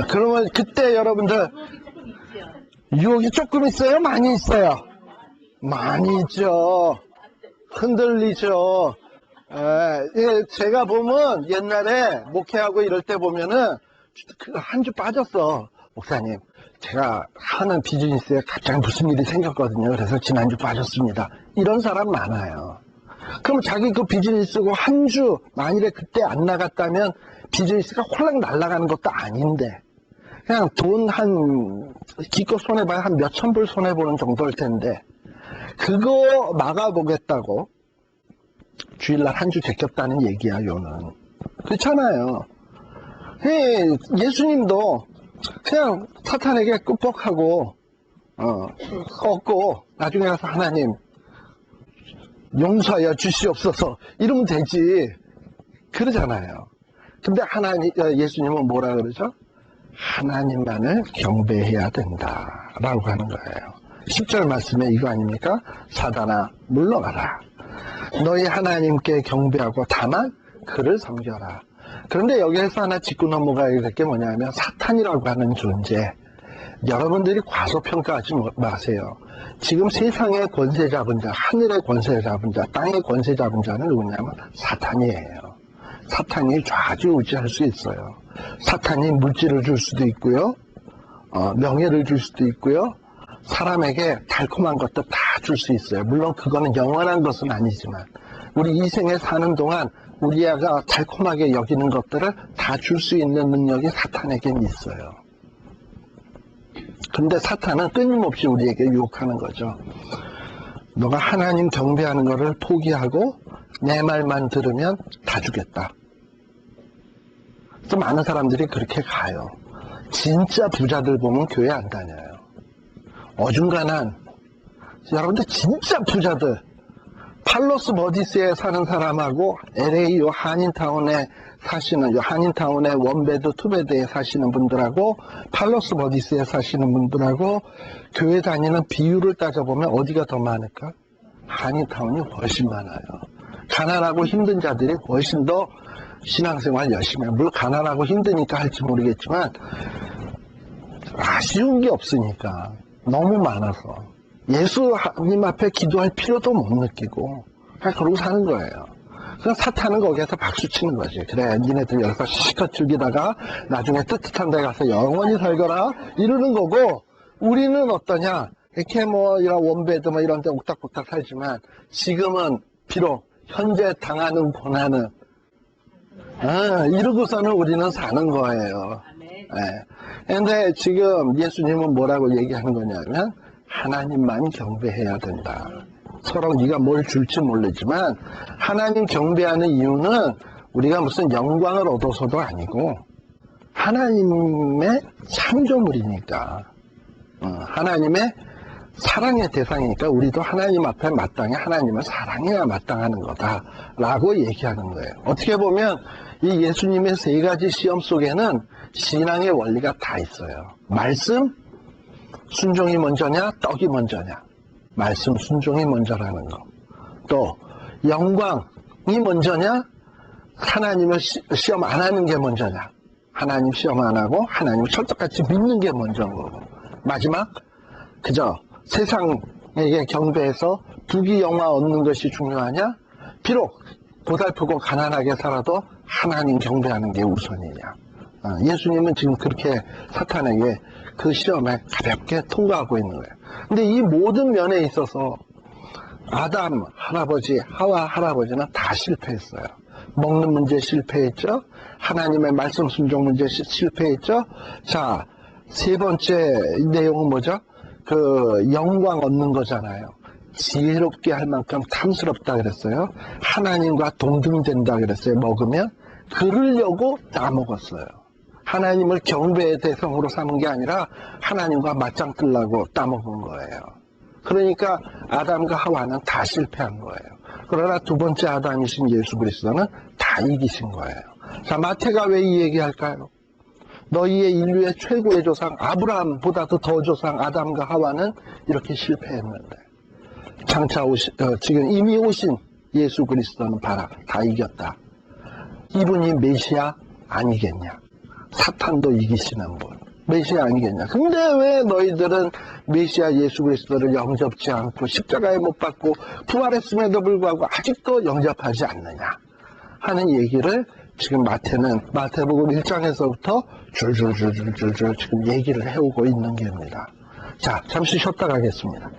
그러면 그때 여러분들 유혹이 조금 있어요? 많이 있어요? 많이 있죠. 흔들리죠. 제가 보면 옛날에 목회하고 이럴 때 보면은 한 주 빠졌어. 목사님, 제가 하는 비즈니스에 갑자기 무슨 일이 생겼거든요. 그래서 지난주 빠졌습니다. 이런 사람 많아요. 그럼 자기 그 비즈니스고 한 주 만일에 그때 안 나갔다면 비즈니스가 홀랑 날아가는 것도 아닌데, 그냥 돈 기껏 손해봐야 한 몇천 불 손해보는 정도일 텐데, 그거 막아보겠다고 주일날 한 주 제꼈다는 얘기야, 요는. 그렇잖아요. 예수님도 그냥 사탄에게 끄뻑하고, 꺾고, 나중에 가서 하나님, 용서하여 주시옵소서, 이러면 되지. 그러잖아요. 근데 예수님은 뭐라 그러죠? 하나님만을 경배해야 된다라고 하는 거예요. 10절 말씀에 이거 아닙니까? 사단아, 물러가라. 너희 하나님께 경배하고 다만 그를 섬겨라. 그런데 여기에서 하나 짚고 넘어가야 될 게 뭐냐면, 사탄이라고 하는 존재, 여러분들이 과소평가하지 마세요. 지금 세상의 권세 잡은 자, 하늘의 권세 잡은 자, 땅의 권세 잡은 자는 누구냐면 사탄이에요. 사탄이 좌지우지할 수 있어요. 사탄이 물질을 줄 수도 있고요, 명예를 줄 수도 있고요, 사람에게 달콤한 것도 다 줄 수 있어요. 물론 그거는 영원한 것은 아니지만 우리 이 생에 사는 동안 우리가 달콤하게 여기는 것들을 다 줄 수 있는 능력이 사탄에겐 있어요. 근데 사탄은 끊임없이 우리에게 유혹하는 거죠. 너가 하나님 경배하는 것을 포기하고 내 말만 들으면 다 주겠다. 그래서 많은 사람들이 그렇게 가요. 진짜 부자들 보면 교회 안 다녀요. 어중간한, 여러분들 진짜 부자들, 팔로스 버디스에 사는 사람하고 LA 요 한인타운에 사시는, 요 한인타운의 원베드 투베드에 사시는 분들하고 팔로스 버디스에 사시는 분들하고 교회 다니는 비율을 따져보면 어디가 더 많을까? 한인타운이 훨씬 많아요. 가난하고 힘든 자들이 훨씬 더 신앙생활 열심히 해요. 물론 가난하고 힘드니까 할지 모르겠지만 아쉬운 게 없으니까, 너무 많아서 예수님 앞에 기도할 필요도 못 느끼고 그냥 그러고 사는 거예요. 그래서 사탄은 거기에서 박수 치는 거지. 그래, 니네들 여기서 실컷 즐기다가 나중에 뜨뜻한 데 가서 영원히 살거라, 이러는 거고, 우리는 어떠냐, 이렇게 이런 원베드 이런 데 옥닥옥닥 살지만 지금은 비록 현재 당하는 고난은 이러고서는 우리는 사는 거예요. 그런데 지금 예수님은 뭐라고 얘기하는 거냐면, 하나님만 경배해야 된다. 서로 네가 뭘 줄지 모르지만 하나님 경배하는 이유는 우리가 무슨 영광을 얻어서도 아니고 하나님의 창조물이니까, 하나님의 사랑의 대상이니까 우리도 하나님 앞에 마땅히 하나님을 사랑해야 마땅하는 거다라고 얘기하는 거예요. 어떻게 보면 이 예수님의 세 가지 시험 속에는 신앙의 원리가 다 있어요. 말씀, 순종이 먼저냐, 떡이 먼저냐. 말씀, 순종이 먼저라는 거. 또 영광이 먼저냐, 하나님을 시험 안 하는 게 먼저냐. 하나님 시험 안 하고 하나님을 철떡같이 믿는 게 먼저인 거고. 마지막, 그저 세상에게 경배해서 부귀 영화 얻는 것이 중요하냐? 비록 고달프고 가난하게 살아도 하나님 경배하는 게 우선이냐? 예수님은 지금 그렇게 사탄에게 그 시험에 가볍게 통과하고 있는 거예요. 근데 이 모든 면에 있어서 아담 할아버지, 하와 할아버지는 다 실패했어요. 먹는 문제 실패했죠. 하나님의 말씀 순종 문제 실패했죠. 자, 세 번째 내용은 뭐죠? 그 영광 얻는 거잖아요. 지혜롭게 할 만큼 탐스럽다 그랬어요. 하나님과 동등된다 그랬어요. 먹으면 그러려고 따먹었어요. 하나님을 경배의 대상으로 삼은 게 아니라 하나님과 맞짱 뜨려고 따먹은 거예요. 그러니까 아담과 하와는 다 실패한 거예요. 그러나 두 번째 아담이신 예수 그리스도는 다 이기신 거예요. 자, 마태가 왜 이 얘기할까요? 너희의 인류의 최고의 조상 아브라함보다도 더 조상 아담과 하와는 이렇게 실패했는데 장차 지금 이미 오신 예수 그리스도는 봐라, 다 이겼다. 이분이 메시아 아니겠냐? 사탄도 이기시는 분, 메시아 아니겠냐? 근데 왜 너희들은 메시아 예수 그리스도를 영접지 않고 십자가에 못 박고 부활했음에도 불구하고 아직도 영접하지 않느냐 하는 얘기를 지금 마태복음 1장에서부터 줄줄줄줄줄 지금 얘기를 해오고 있는 게입니다. 자, 잠시 쉬었다 가겠습니다.